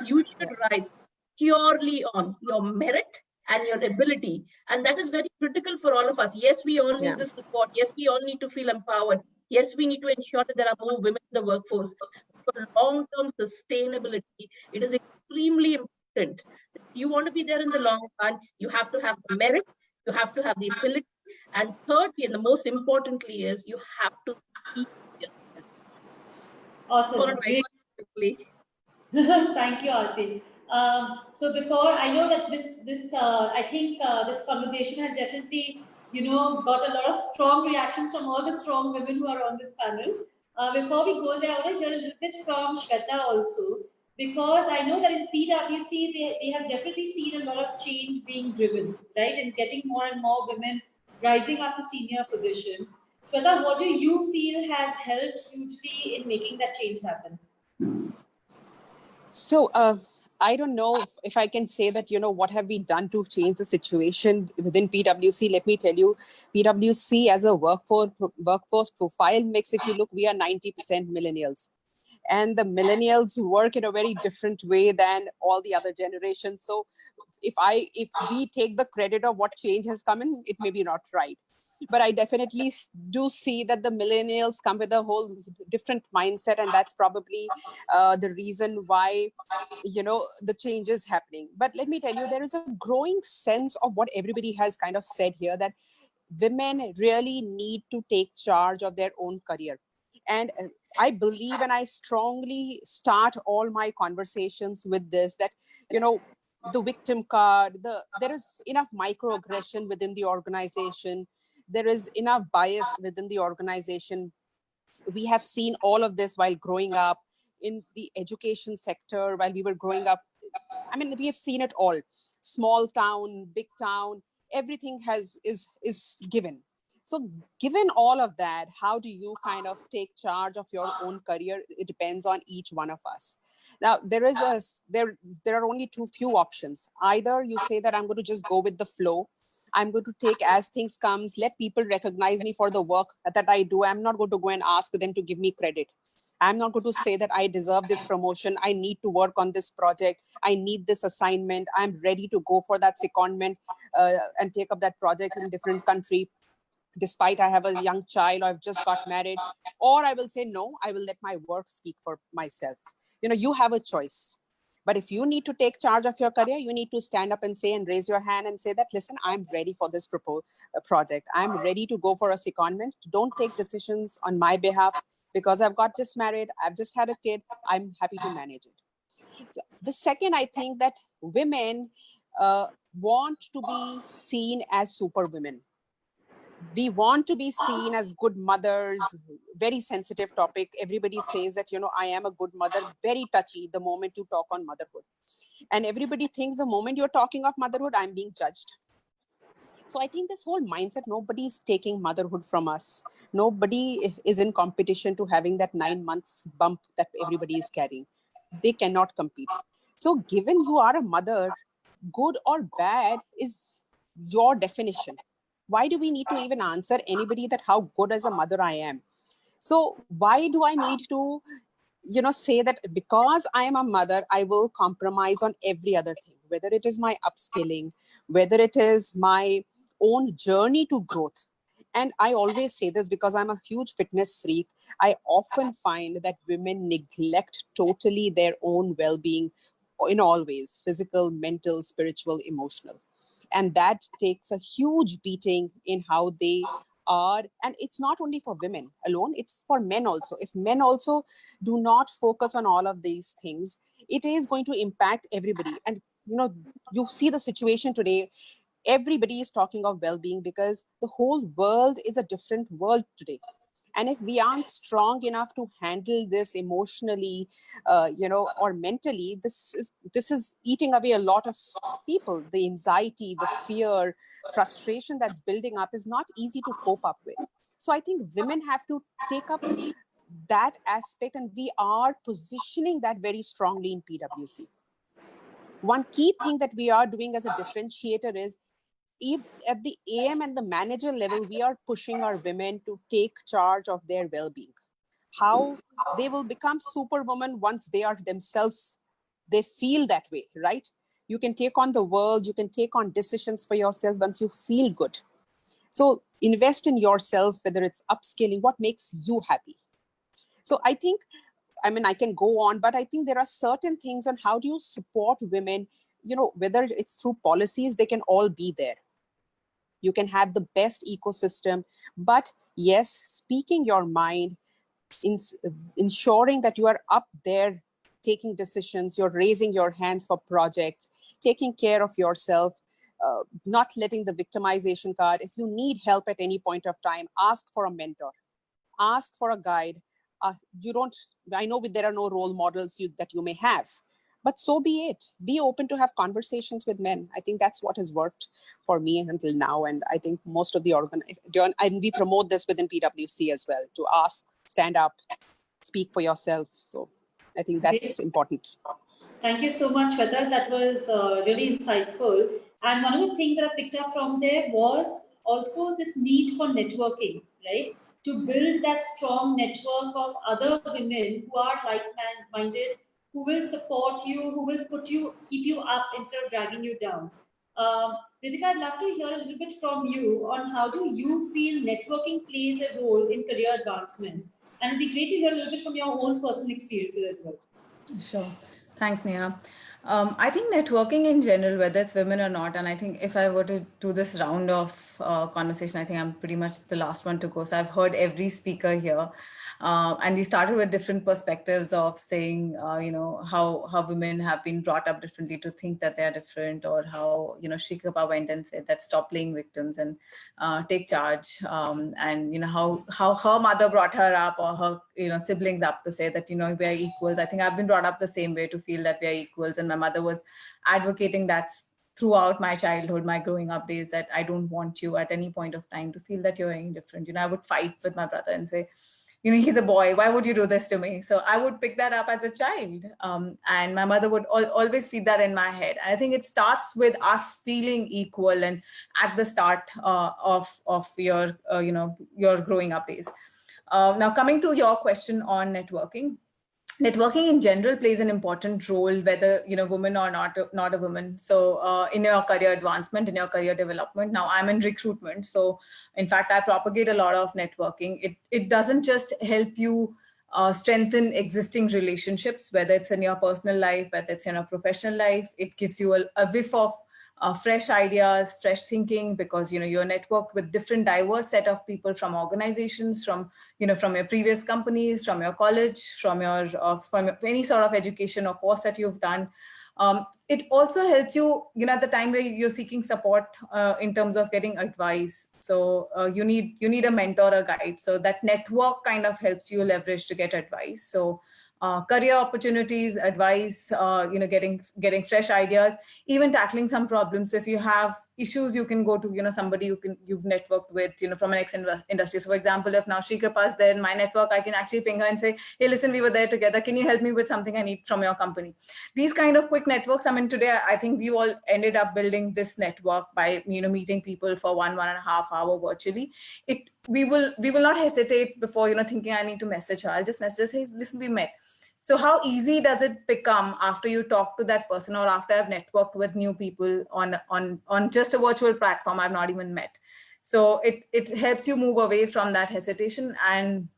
You should rise purely on your merit and your ability. And that is very critical for all of us. Yes, we all need the support. Yes, we all need to feel empowered. Yes, we need to ensure that there are more women in the workforce. For long-term sustainability, it is extremely important. If you want to be there in the long run, you have to have the merit, you have to have the ability. And thirdly, and the most importantly is you have to be here. Awesome. Thank you, Aarti. So before, I know that I think this conversation has definitely, got a lot of strong reactions from all the strong women who are on this panel. Before we go there, I want to hear a little bit from Shweta also, because I know that in PwC, they have definitely seen a lot of change being driven, right? And getting more and more women rising up to senior positions. Shweta, what do you feel has helped hugely in making that change happen? So I don't know if I can say that, what have we done to change the situation within PwC? Let me tell you, PwC as a workforce profile mix, if you look, we are 90% millennials. And the millennials work in a very different way than all the other generations. So if we take the credit of what change has come in, it may be not right. But I definitely do see that the millennials come with a whole different mindset, and that's probably the reason why, the change is happening. But let me tell you, there is a growing sense of what everybody has kind of said here, that women really need to take charge of their own career. And I believe, and I strongly start all my conversations with this, that, you know, the victim card, there is enough microaggression within the organization. There is enough bias within the organization. We have seen all of this while growing up in the education sector, while we were growing up. I mean, we have seen it all. Small town, big town, everything is given. So given all of that, how do you kind of take charge of your own career? It depends on each one of us. Now, there are only few options. Either you say that I'm going to just go with the flow. I'm going to take as things comes, let people recognize me for the work that I do. I'm not going to go and ask them to give me credit. I'm not going to say that I deserve this promotion. I need to work on this project. I need this assignment. I'm ready to go for that secondment and take up that project in a different country, despite I have a young child, or I've just got married. Or I will say, no, I will let my work speak for myself. You know, you have a choice. But if you need to take charge of your career, you need to stand up and say and raise your hand and say that, listen, I'm ready for this project. I'm ready to go for a secondment. Don't take decisions on my behalf because I've got just married. I've just had a kid. I'm happy to manage it. So the second, I think that women want to be seen as superwomen. We want to be seen as good mothers. Very sensitive topic. Everybody says that, you know, I am a good mother. Very touchy the moment you talk on motherhood. And everybody thinks the moment you're talking of motherhood, I'm being judged. So I think this whole mindset, nobody is taking motherhood from us. Nobody is in competition to having that 9 months bump that everybody is carrying. They cannot compete. So given you are a mother, good or bad is your definition. Why do we need to even answer anybody that how good as a mother I am? So why do I need to, you know, say that because I am a mother, I will compromise on every other thing, whether it is my upskilling, whether it is my own journey to growth. And I always say this because I'm a huge fitness freak. I often find that women neglect totally their own well-being in all ways: physical, mental, spiritual, emotional. And that takes a huge beating in how they are. And it's not only for women alone, it's for men also. If men also do not focus on all of these things, it is going to impact everybody. And, you know, you see the situation today. Everybody is talking of well-being because the whole world is a different world today. And if we aren't strong enough to handle this emotionally, you know, or mentally, this is eating away a lot of people. The anxiety, the fear, frustration that's building up is not easy to cope up with. So I think women have to take up that aspect, and we are positioning that very strongly in PwC. One key thing that we are doing as a differentiator is, if at the AM and the manager level, we are pushing our women to take charge of their well-being. How they will become superwoman once they are themselves, they feel that way, right? You can take on the world, you can take on decisions for yourself once you feel good. So invest in yourself, whether it's upskilling, what makes you happy. So I think, I mean, I can go on, but I think there are certain things on how do you support women, you know, whether it's through policies, they can all be there. You can have the best ecosystem, but yes, speaking your mind, ensuring that you are up there taking decisions, you're raising your hands for projects, taking care of yourself, not letting the victimization card. If you need help at any point of time, ask for a mentor, ask for a guide. I know there are no role models that you may have, but so be it. Be open to have conversations with men. I think that's what has worked for me until now. And I think most of the and we promote this within PwC as well, to ask, stand up, speak for yourself. So I think that's important. Thank you so much, Shweta. That was really insightful. And one of the things that I picked up from there was also this need for networking, right? To build that strong network of other women who are like-minded, who will support you, who will keep you up instead of dragging you down. Ritika, I'd love to hear a little bit from you on how do you feel networking plays a role in career advancement? And it'd be great to hear a little bit from your own personal experiences as well. Sure. Thanks, Neha. I think networking in general, whether it's women or not, and I think if I were to do this round of conversation, I think I'm pretty much the last one to go. So I've heard every speaker here. And we started with different perspectives of saying, how women have been brought up differently to think that they're different, or how, Sri Kripa went and said that stop playing victims and take charge. And, how her mother brought her up, or her, siblings up, to say that, we're equals. I think I've been brought up the same way, to feel that we're equals. And my mother was advocating that throughout my childhood, my growing up days, that I don't want you at any point of time to feel that you're any different. I would fight with my brother and say, he's a boy, why would you do this to me? So I would pick that up as a child. And my mother would always feed that in my head. I think it starts with us feeling equal, and at the start of your, your growing up days. Now, coming to your question on networking in general plays an important role, whether woman or not a woman. So in your career advancement, in your career development. Now I'm in recruitment, so in fact I propagate a lot of networking. It doesn't just help you strengthen existing relationships, whether it's in your personal life, whether it's in your professional life. It gives you a whiff of fresh ideas, fresh thinking, because you're networked with different diverse set of people from organizations, from from your previous companies, from your college, from any sort of education or course that you've done. It also helps you, at the time where you're seeking support in terms of getting advice. So you need a mentor, a guide. So that network kind of helps you leverage to get advice. So career opportunities, advice, getting fresh ideas, even tackling some problems. So if you have issues, you can go to somebody you've networked with from an industry. So for example, if now Sri Kripa is there in my network, I can actually ping her and say, hey, listen, we were there together, can you help me with something I need from your company? These kind of quick networks. I mean, today I think we all ended up building this network by meeting people for 1.5 hours virtually. We will not hesitate before thinking I need to message her. I'll just message her, hey, listen, we met. So how easy does it become after you talk to that person, or after I've networked with new people on just a virtual platform I've not even met? So it helps you move away from that hesitation. And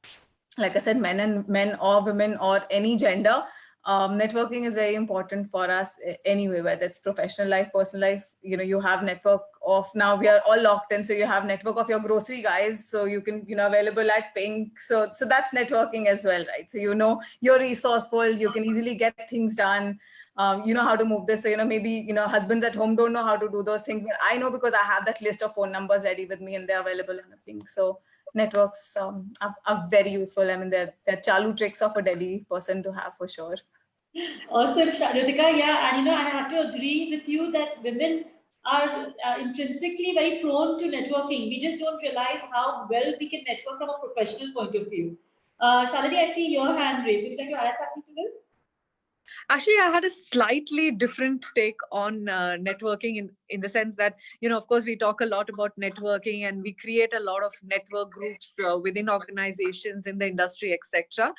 like I said, men or women or any gender, networking is very important for us anyway, whether it's professional life, personal life. You have network of, now we are all locked in, so you have network of your grocery guys, so you can available at Pink. So that's networking as well, right? So you're resourceful, you can easily get things done. You know how to move this. So maybe husbands at home don't know how to do those things, but I know, because I have that list of phone numbers ready with me, and they're available on the Pink. So networks are very useful. I mean, they're chalu tricks of a Delhi person to have, for sure. Awesome, Ritika. Yeah, and I have to agree with you that women are intrinsically very prone to networking. We just don't realize how well we can network from a professional point of view. Shalini, I see your hand raised. Would you like to add something to this? Actually, I had a slightly different take on networking in the sense that, of course, we talk a lot about networking and we create a lot of network groups within organizations, in the industry, etc.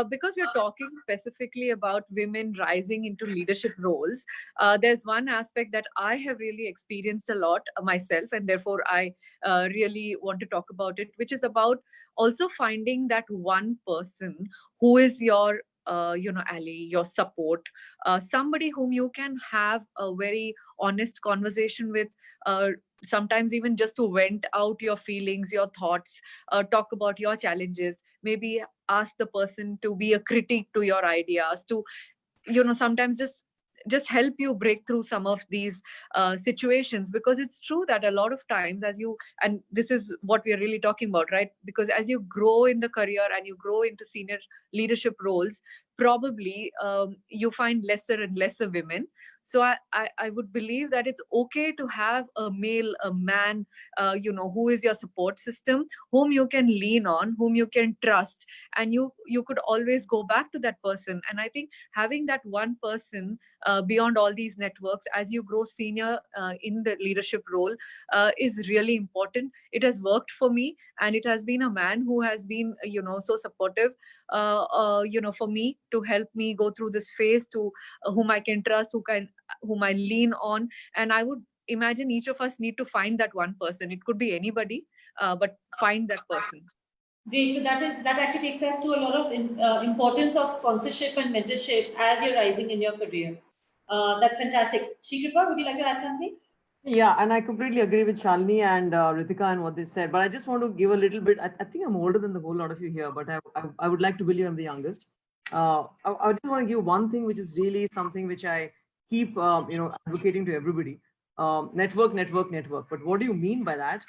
Because we're talking specifically about women rising into leadership roles, there's one aspect that I have really experienced a lot myself, and therefore I really want to talk about it, which is about also finding that one person who is your ally, your support, somebody whom you can have a very honest conversation with, sometimes even just to vent out your feelings, your thoughts, talk about your challenges, maybe ask the person to be a critique to your ideas, to sometimes just help you break through some of these situations. Because it's true that a lot of times, and this is what we are really talking about, right? Because as you grow in the career and you grow into senior leadership roles, probably you find lesser and lesser women. So I would believe that it's okay to have a man, who is your support system, whom you can lean on, whom you can trust, and you could always go back to that person. And I think having that one person beyond all these networks as you grow senior in the leadership role is really important. It has worked for me, and it has been a man who has been so supportive for me, to help me go through this phase, to whom I can trust, whom I lean on. And I would imagine each of us need to find that one person. It could be anybody, but find that person. Great. So that actually takes us to a lot of importance of sponsorship and mentorship as you're rising in your career. That's fantastic. Shikripa, would you like to add something? Yeah, and I completely agree with Shalini and Ritika and what they said. But I just want to give a little bit. I think I'm older than the whole lot of you here, but I would like to believe I'm the youngest. I just want to give one thing, which is really something which I keep advocating to everybody. Network, network, network. But what do you mean by that?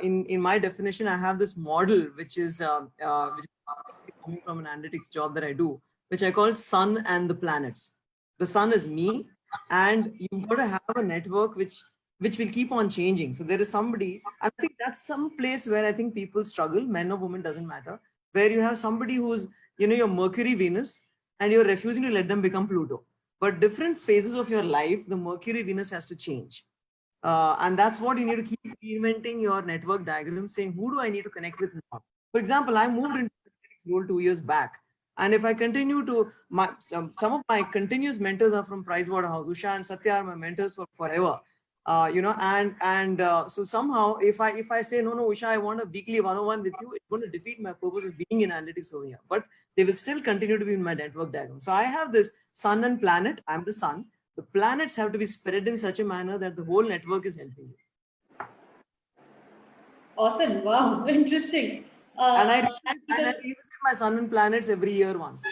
In my definition, I have this model which is coming from an analytics job that I do, which I call Sun and the Planets. The sun is me, and you've got to have a network which will keep on changing. So there is somebody, I think that's some place where I think people struggle, men or women, doesn't matter, where you have somebody who's, your Mercury, Venus, and you're refusing to let them become Pluto. But different phases of your life, the Mercury, Venus has to change. And that's what you need to keep reinventing your network diagram, saying, who do I need to connect with now? For example, I moved into this role 2 years back. And if I continue to, some of my continuous mentors are from Pricewaterhouse. Usha and Satya are my mentors for forever. So somehow if I say, no, Usha, I want a weekly 101 with you, it's going to defeat my purpose of being in analytics over here. But they will still continue to be in my network diagram. So I have this sun and planet. I'm the sun. The planets have to be spread in such a manner that the whole network is helping you. Awesome. Wow. Interesting. And I revisit my sun and planets every year once.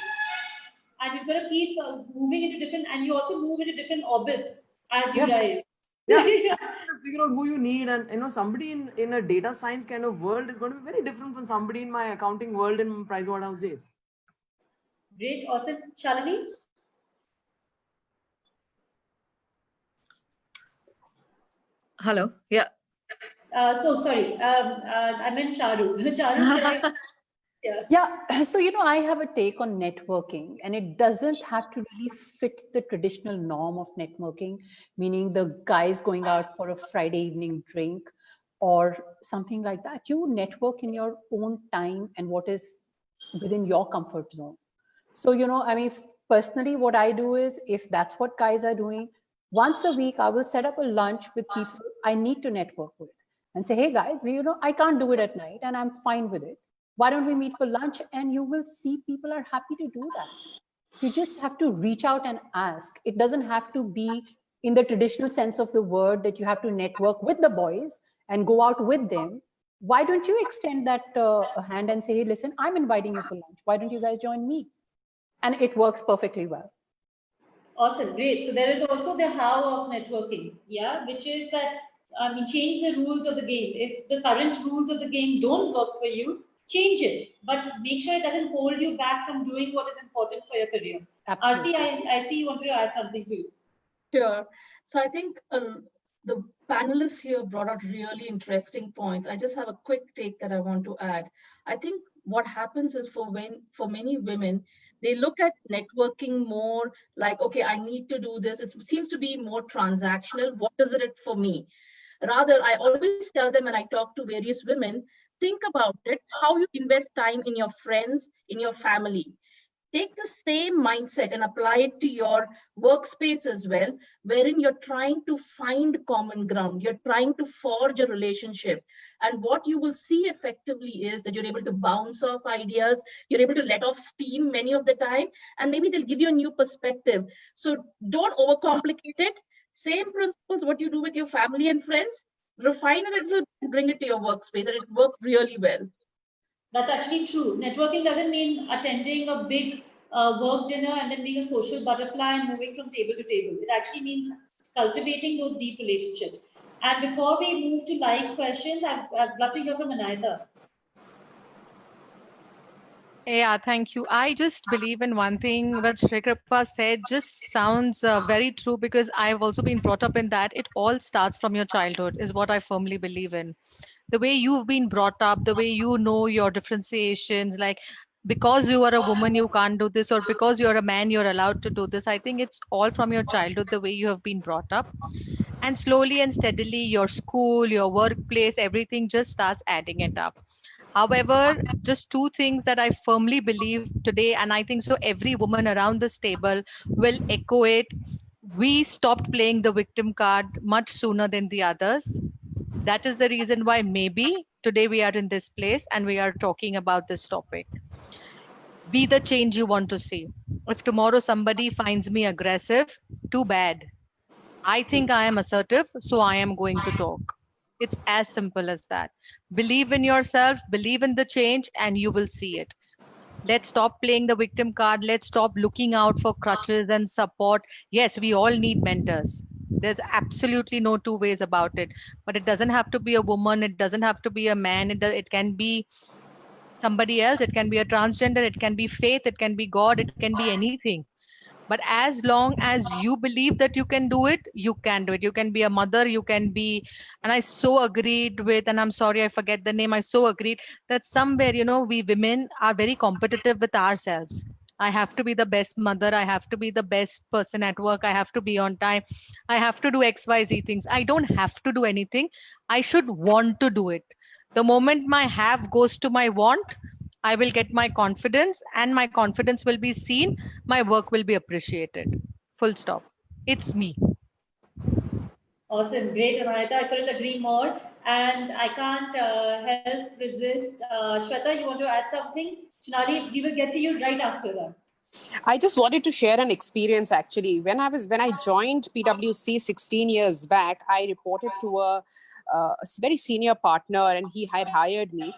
And you've got to keep moving into different, and you also move into different orbits as you rise. Yeah, figure out who you need, and somebody in a data science kind of world is going to be very different from somebody in my accounting world in Pricewaterhouse days. Great, awesome. Shalini? Hello. Yeah. So sorry, I meant Charu. Charu, Yeah. So, I have a take on networking, and it doesn't have to really fit the traditional norm of networking, meaning the guys going out for a Friday evening drink or something like that. You network in your own time and what is within your comfort zone. So, personally, what I do is, if that's what guys are doing, once a week, I will set up a lunch with people I need to network with and say, hey guys, I can't do it at night and I'm fine with it. Why don't we meet for lunch? And you will see people are happy to do that. You just have to reach out and ask. It doesn't have to be in the traditional sense of the word that you have to network with the boys and go out with them. Why don't you extend that hand and say, hey, listen, I'm inviting you for lunch. Why don't you guys join me? And it works perfectly well. Awesome, great. So there is also the how of networking, which is that, change the rules of the game. If the current rules of the game don't work for you, change it, but make sure it doesn't hold you back from doing what is important for your career. Absolutely. Aarti, I see you wanted to add something too. Sure. So I think the panelists here brought out really interesting points. I just have a quick take that I want to add. I think what happens is for many women, they look at networking more like, okay, I need to do this. It seems to be more transactional. What is it for me? Rather, I always tell them when I talk to various women, think about it, how you invest time in your friends, in your family. Take the same mindset and apply it to your workspace as well, wherein you're trying to find common ground. You're trying to forge a relationship. And what you will see effectively is that you're able to bounce off ideas. You're able to let off steam many of the time, and maybe they'll give you a new perspective. So don't overcomplicate it. Same principles, what you do with your family and friends, refine it a little, bring it to your workspace, and it works really well. That's actually true. Networking doesn't mean attending a big work dinner and then being a social butterfly and moving from table to table. It actually means cultivating those deep relationships. And before we move to live questions, I'd love to hear from Anahita. Yeah, thank you. I just believe in one thing what Shikripa said just sounds very true, because I've also been brought up in that. It all starts from your childhood is what I firmly believe in. The way you've been brought up, the way you know your differentiations, like because you are a woman, you can't do this, or because you're a man, you're allowed to do this. I think it's all from your childhood, the way you have been brought up. And slowly and steadily, your school, your workplace, everything just starts adding it up. However, just two things that I firmly believe today, and I think so every woman around this table will echo it. We stopped playing the victim card much sooner than the others. That is the reason why maybe today we are in this place and we are talking about this topic. Be the change you want to see. If tomorrow somebody finds me aggressive, too bad. I think I am assertive, so I am going to talk. It's as simple as that. Believe in yourself, believe in the change, and you will see it. Let's stop playing the victim card. Let's stop looking out for crutches and support. Yes, we all need mentors. There's absolutely no two ways about it. But it doesn't have to be a woman. It doesn't have to be a man. It can be somebody else. It can be a transgender. It can be faith. It can be God. It can be anything. But as long as you believe that you can do it, you can do it. You can be a mother, you can be, and I so agreed with, and I'm sorry, I forget the name. I so agreed that somewhere, we women are very competitive with ourselves. I have to be the best mother. I have to be the best person at work. I have to be on time. I have to do XYZ things. I don't have to do anything. I should want to do it. The moment my have goes to my want, I will get my confidence, and my confidence will be seen. My work will be appreciated. Full stop. It's me. Awesome, great, Anahita. I couldn't agree more. And I can't help resist. Shweta, you want to add something? Shonali, we will get to you right after that. I just wanted to share an experience actually. When I joined PwC 16 years back, I reported to a very senior partner, and he had hired me.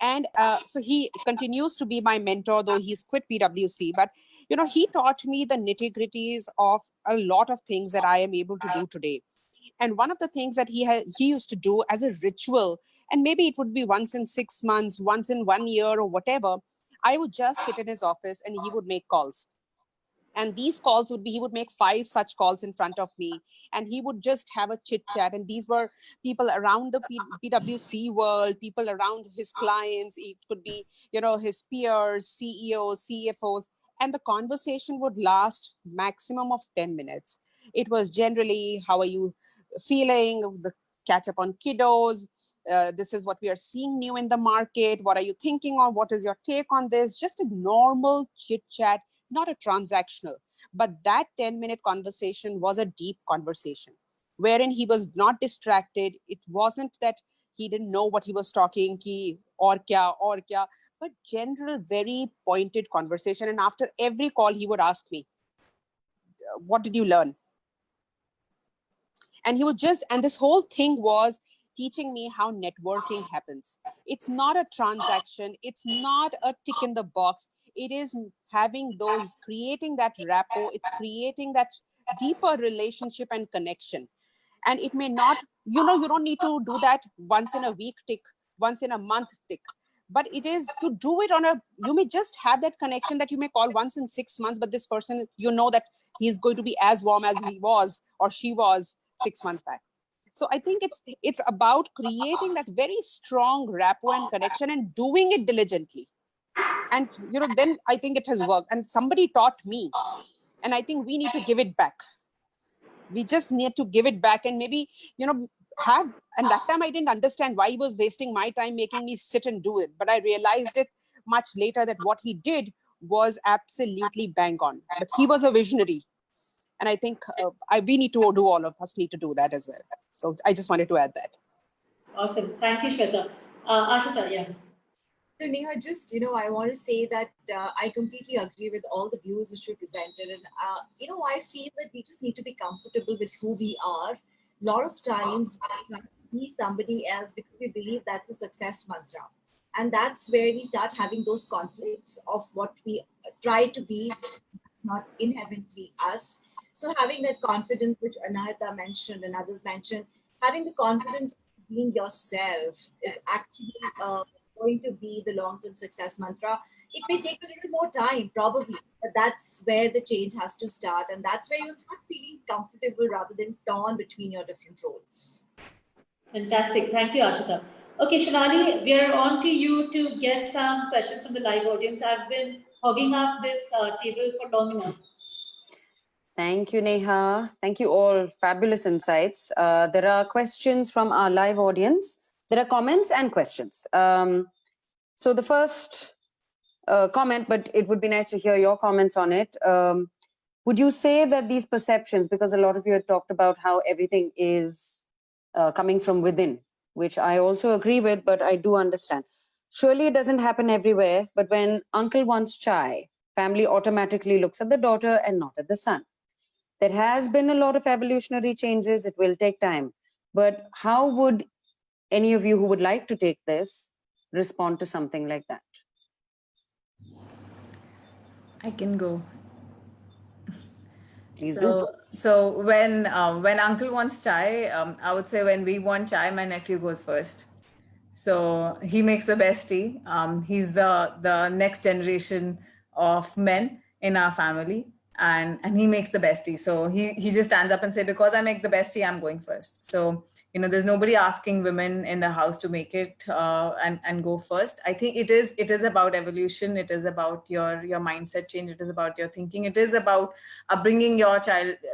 And so he continues to be my mentor, though he's quit PwC. But he taught me the nitty-gritties of a lot of things that I am able to do today. And one of the things that he used to do as a ritual, and maybe it would be once in 6 months, once in 1 year, or whatever, I would just sit in his office and he would make calls. And these calls would be, he would make 5 such calls in front of me, and he would just have a chit chat. And these were people around the PwC world, people around his clients. It could be, his peers, CEOs, CFOs, and the conversation would last maximum of 10 minutes. It was generally, how are you feeling? The catch up on kiddos. This is what we are seeing new in the market. What are you thinking of? What is your take on this? Just a normal chit chat. Not a transactional, but that 10-minute conversation was a deep conversation wherein he was not distracted. It wasn't that he didn't know what he was talking, ki aur kya, but general, very pointed conversation. And after every call, he would ask me, what did you learn? And he would and this whole thing was teaching me how networking happens. It's not a transaction. It's not a tick in the box. It is creating that rapport. It's creating that deeper relationship and connection. And it may not, you don't need to do that once in a week tick, once in a month tick, but it is to do it you may just have that connection that you may call once in 6 months, but this person, that he's going to be as warm as he was or she was 6 months back. So I think it's about creating that very strong rapport and connection and doing it diligently. And, then I think it has worked. And somebody taught me, and I think we need to give it back. We just need to give it back and maybe, and that time I didn't understand why he was wasting my time making me sit and do it. But I realized it much later that what he did was absolutely bang on. But he was a visionary. And I think all of us need to do that as well. So I just wanted to add that. Awesome. Thank you, Shweta. Ashita, yeah. So Neha, just, I want to say that I completely agree with all the views which were presented. And, I feel that we just need to be comfortable with who we are. A lot of times we be somebody else because we believe that's a success mantra. And that's where we start having those conflicts of what we try to be. It's not inherently us. So having that confidence, which Anahita mentioned and others mentioned, having the confidence of being yourself is actually going to be the long-term success mantra. It may take a little more time, probably, but that's where the change has to start. And that's where you'll start feeling comfortable rather than torn between your different roles. Fantastic. Thank you, Ashita. Okay, Shonali, we are on to you to get some questions from the live audience. I've been hogging up this table for long enough. Thank you, Neha. Thank you all. Fabulous insights. There are questions from our live audience. There are comments and questions. So the first comment, but it would be nice to hear your comments on it. Would you say that these perceptions, because a lot of you have talked about how everything is coming from within, which I also agree with, but I do understand. Surely it doesn't happen everywhere, but when uncle wants chai, family automatically looks at the daughter and not at the son. There has been a lot of evolutionary changes. It will take time. But how would any of you who would like to take this respond to something like that? I can go. Please do. So when uncle wants chai, I would say when we want chai, my nephew goes first. So he makes the best tea. He's the next generation of men in our family, and he makes the best tea. So he just stands up and say, because I make the best tea, I'm going first. So there's nobody asking women in the house to make it and go first. I think it is about evolution. It is about your mindset change. It is about your thinking. It is about bringing your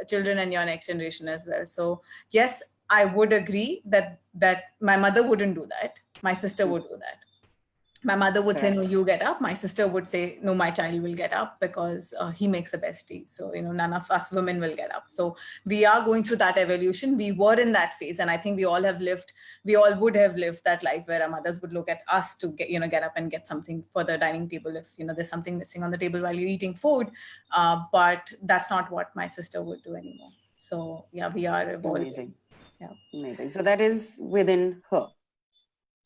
children and your next generation as well. So yes, I would agree that my mother wouldn't do that. My sister would do that. My mother would say, no, you get up. My sister would say, no, my child will get up because he makes the best tea. So, none of us women will get up. So we are going through that evolution. We were in that phase. And I think we all would have lived that life where our mothers would look at us to get up and get something for the dining table if, there's something missing on the table while you're eating food. But that's not what my sister would do anymore. So yeah, we are evolving. Amazing. Yeah. Amazing. So that is within her.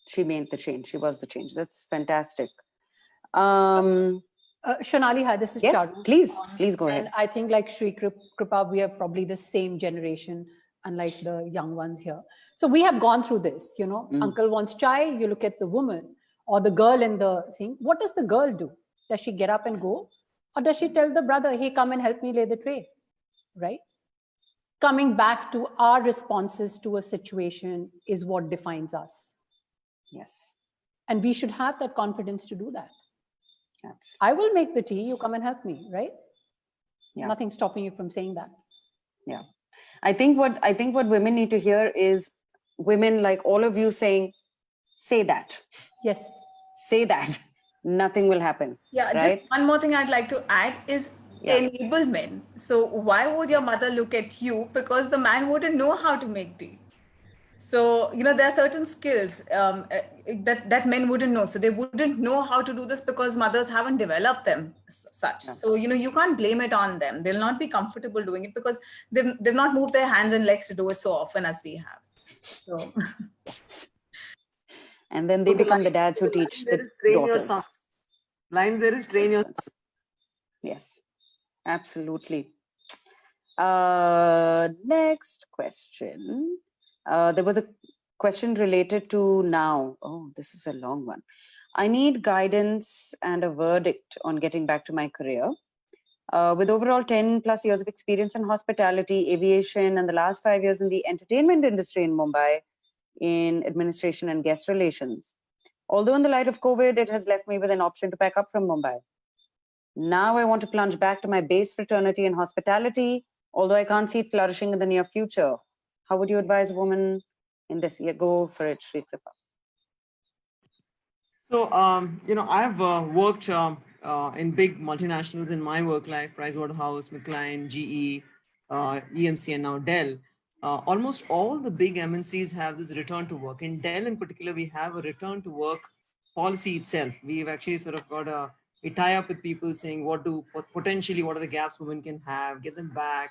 She made the change. She was the change. That's fantastic. Shonali, hi, this is Yes, Charu. please go ahead. And I think like Shri Kripa, we are probably the same generation, unlike the young ones here. So we have gone through this, Uncle wants chai, you look at the woman or the girl in the thing. What does the girl do? Does she get up and go? Or does she tell the brother, hey, come and help me lay the tray, right? Coming back to our responses to a situation is what defines us. Yes. And we should have that confidence to do that. Absolutely. I will make the tea, you come and help me, right? Yeah. Nothing stopping you from saying that. Yeah. I think what women need to hear is women like all of you saying, say that. Yes. Say that. Nothing will happen. Yeah, right? Just one more thing I'd like to add is enable men. So why would your mother look at you? Because the man wouldn't know how to make tea. So, there are certain skills that men wouldn't know. So they wouldn't know how to do this because mothers haven't developed them such. Yeah. So, you can't blame it on them. They'll not be comfortable doing it because they've not moved their hands and legs to do it so often as we have. So. And then they become the dads who teach the daughters. Line there is train your sons. Yes, absolutely. Next question. There was a question related to now. Oh, this is a long one. I need guidance and a verdict on getting back to my career. With overall 10 plus years of experience in hospitality, aviation, and the last 5 years in the entertainment industry in Mumbai, in administration and guest relations. Although in the light of COVID, it has left me with an option to pack up from Mumbai. Now I want to plunge back to my base fraternity and hospitality, although I can't see it flourishing in the near future. How would you advise a woman in this? Yeah, go for it, Shri Kripa. So, I've worked in big multinationals in my work life, Pricewaterhouse, McLean, GE, EMC, and now Dell. Almost all the big MNCs have this return to work. In Dell in particular, we have a return to work policy itself. We've actually sort of got a tie-up with people saying what are the gaps women can have, get them back.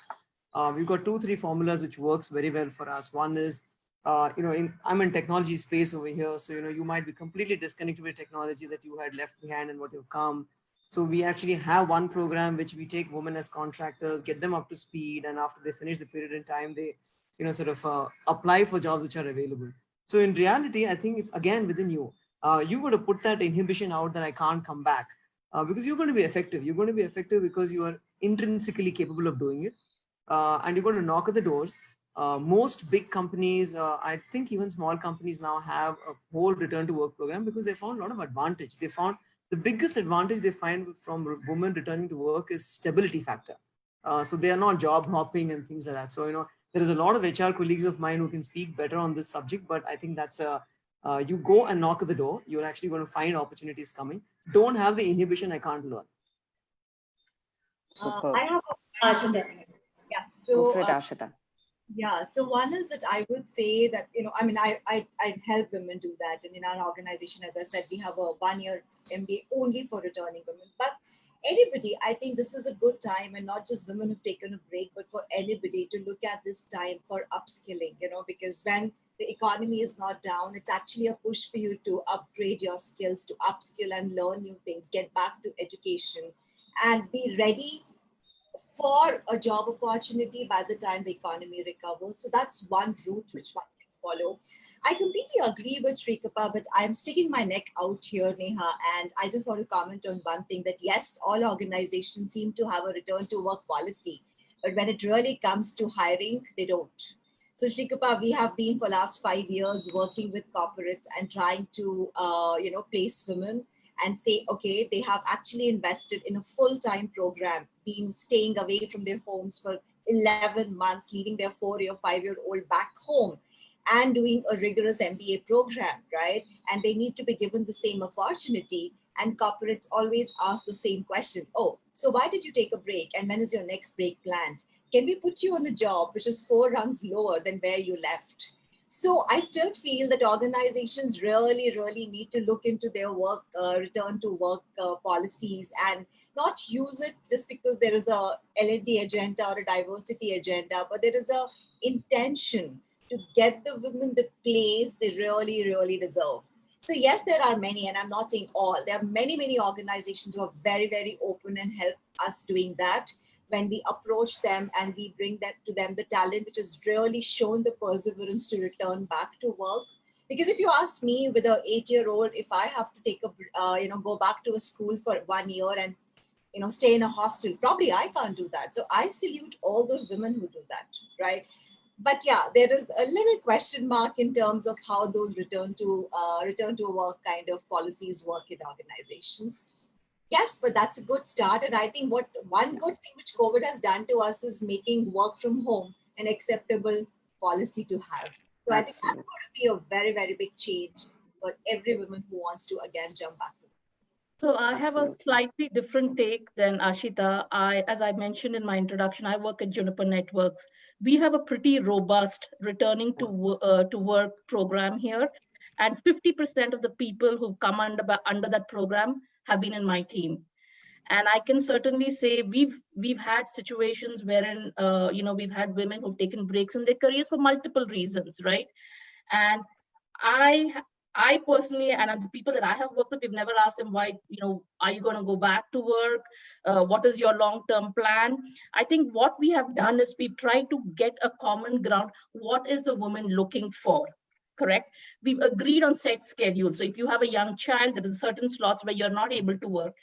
We've got 2-3 formulas which works very well for us. One is, I'm in technology space over here. So, you might be completely disconnected with technology that you had left behind and what you've come. So we actually have one program which we take women as contractors, get them up to speed. And after they finish the period in time, they, apply for jobs which are available. So in reality, I think it's again within you. You got to put that inhibition out that I can't come back because you're going to be effective. You're going to be effective because you are intrinsically capable of doing it. And you're going to knock at the doors. Most big companies, I think even small companies now have a whole return to work program because they found a lot of advantage. They found the biggest advantage they find from women returning to work is stability factor. So they are not job hopping and things like that. So, there is a lot of HR colleagues of mine who can speak better on this subject, but I think that's you go and knock at the door. You're actually going to find opportunities coming. Don't have the inhibition, I can't learn. Super. I have Ashita. Yes. Go So for it, Ashita. Yeah, so one is that I would say that, I mean, I help women do that. And in our organization, as I said, we have a 1-year MBA only for returning women. But anybody, I think this is a good time, and not just women who've taken a break, but for anybody to look at this time for upskilling, because when the economy is not down, it's actually a push for you to upgrade your skills, to upskill and learn new things, get back to education, and be ready for a job opportunity by the time the economy recovers. So that's one route which one can follow. I completely agree with Shrikapa, but I'm sticking my neck out here, Neha, and I just want to comment on one thing, that yes, all organizations seem to have a return to work policy, but when it really comes to hiring, they don't. So Shrikapa, we have been for last 5 years working with corporates and trying to, place women and say, okay, they have actually invested in a full-time program, been staying away from their homes for 11 months, leaving their 4 or 5-year-old back home and doing a rigorous MBA program, right? And they need to be given the same opportunity. And corporates always ask the same question. Oh, so why did you take a break? And when is your next break planned? Can we put you on a job which is 4 rungs lower than where you left? So I still feel that organizations really, really need to look into their work, return to work policies, and not use it just because there is a L&D agenda or a diversity agenda, but there is a intention to get the women the place they really, really deserve. So yes, there are many, and I'm not saying all, there are many, many organizations who are very, very open and help us doing that. When we approach them and we bring that to them, the talent which has really shown the perseverance to return back to work. Because if you ask me, with an 8-year-old, if I have to take go back to a school for 1 year and stay in a hostel, probably I can't do that. So I salute all those women who do that, right? But yeah, there is a little question mark in terms of how those return to work kind of policies work in organizations. Yes, but that's a good start. And I think one good thing which COVID has done to us is making work from home an acceptable policy to have. So I think that's going to be a very, very big change for every woman who wants to again jump back. So I have a slightly different take than Ashita. As I mentioned in my introduction, I work at Juniper Networks. We have a pretty robust returning to work program here, and 50% of the people who come under that program have been in my team. And I can certainly say we've had situations wherein we've had women who've taken breaks in their careers for multiple reasons, right? And I personally, and the people that I have worked with, we've never asked them why, are you going to go back to work? What is your long-term plan? I think what we have done is we've tried to get a common ground. What is the woman looking for? Correct. We've agreed on set schedules. So if you have a young child, there is certain slots where you're not able to work.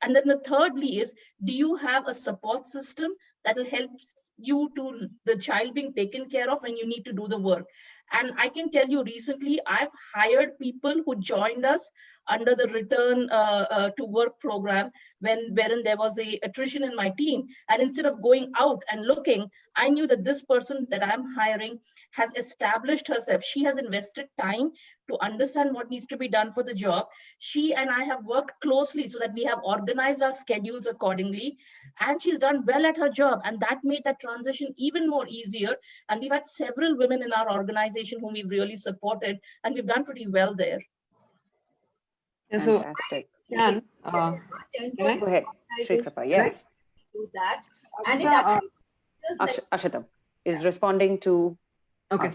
And then the thirdly is, do you have a support system that will help you to the child being taken care of when you need to do the work? And I can tell you recently, I've hired people who joined us under the return to work program wherein there was a attrition in my team. And instead of going out and looking, I knew that this person that I'm hiring has established herself. She has invested time to understand what needs to be done for the job. She and I have worked closely so that we have organized our schedules accordingly. And she's done well at her job. And that made that transition even more easier. And we've had several women in our organization whom we've really supported, and we've done pretty well there. Yeah, so Fantastic. Go ahead, Shrikapa. Yes. Do that. And it actually Ashita is responding to. Okay.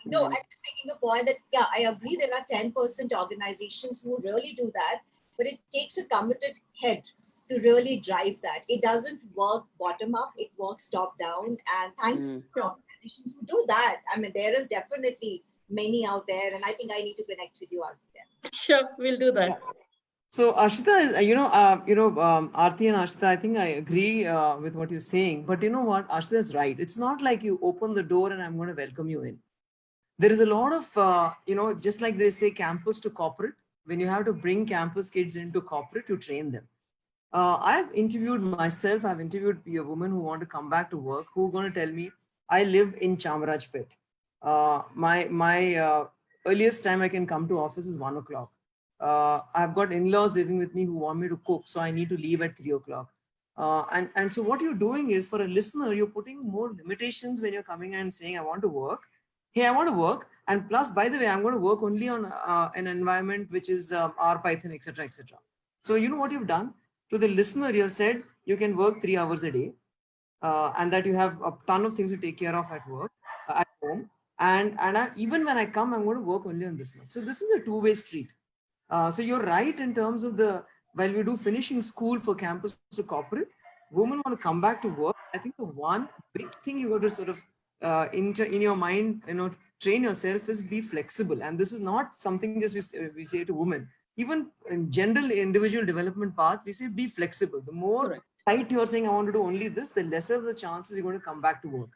No, I'm just making a point that, yeah, I agree there are 10% organizations who really do that, but it takes a committed head to really drive that. It doesn't work bottom up, it works top down. And thanks to organizations who do that. I mean, there is definitely many out there, and I think I need to connect with you out there. Sure, we'll do that. Yeah. So Ashita, Aarti and Ashita, I think I agree with what you're saying. But you know what? Ashita is right. It's not like you open the door and I'm going to welcome you in. There is a lot of, just like they say campus to corporate, when you have to bring campus kids into corporate, you train them. I've interviewed myself, I've interviewed a woman who want to come back to work, who are going to tell me, I live in Chamarajpet. My earliest time I can come to office is 1 o'clock. I've got in-laws living with me who want me to cook, so I need to leave at 3 o'clock. And so what you're doing is, for a listener, you're putting more limitations when you're coming and saying, I want to work. Hey, I want to work. And plus, by the way, I'm going to work only on an environment which is R, Python, etc., etc. So you know what you've done? To the listener, you have said you can work 3 hours a day, and that you have a ton of things to take care of at work, at home. And even when I come, I'm going to work only on this much. So this is a two-way street. So you're right in terms of while we do finishing school for campus to corporate, women want to come back to work. I think the one big thing you got to sort of in your mind, train yourself is be flexible. And this is not something just we say to women. Even in general individual development path, we say be flexible. The more tight you're saying, I want to do only this, the lesser the chances you're going to come back to work.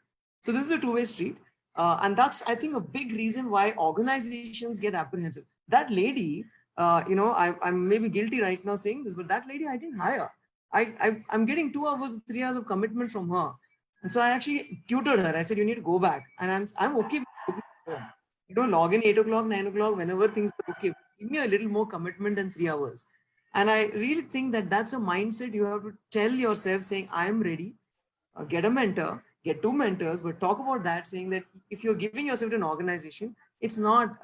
So this is a two-way street. And that's, I think, a big reason why organizations get apprehensive. That lady, I'm maybe guilty right now saying this, but that lady I didn't hire. I'm getting 2 hours, 3 hours of commitment from her. And so I actually tutored her. I said, you need to go back. And I'm okay with home. Log in 8 o'clock, 9 o'clock, whenever things are okay. Give me a little more commitment than 3 hours. And I really think that that's a mindset you have to tell yourself, saying, I am ready. Get a mentor, get 2 mentors, but talk about that, saying that if you're giving yourself to an organization, it's not,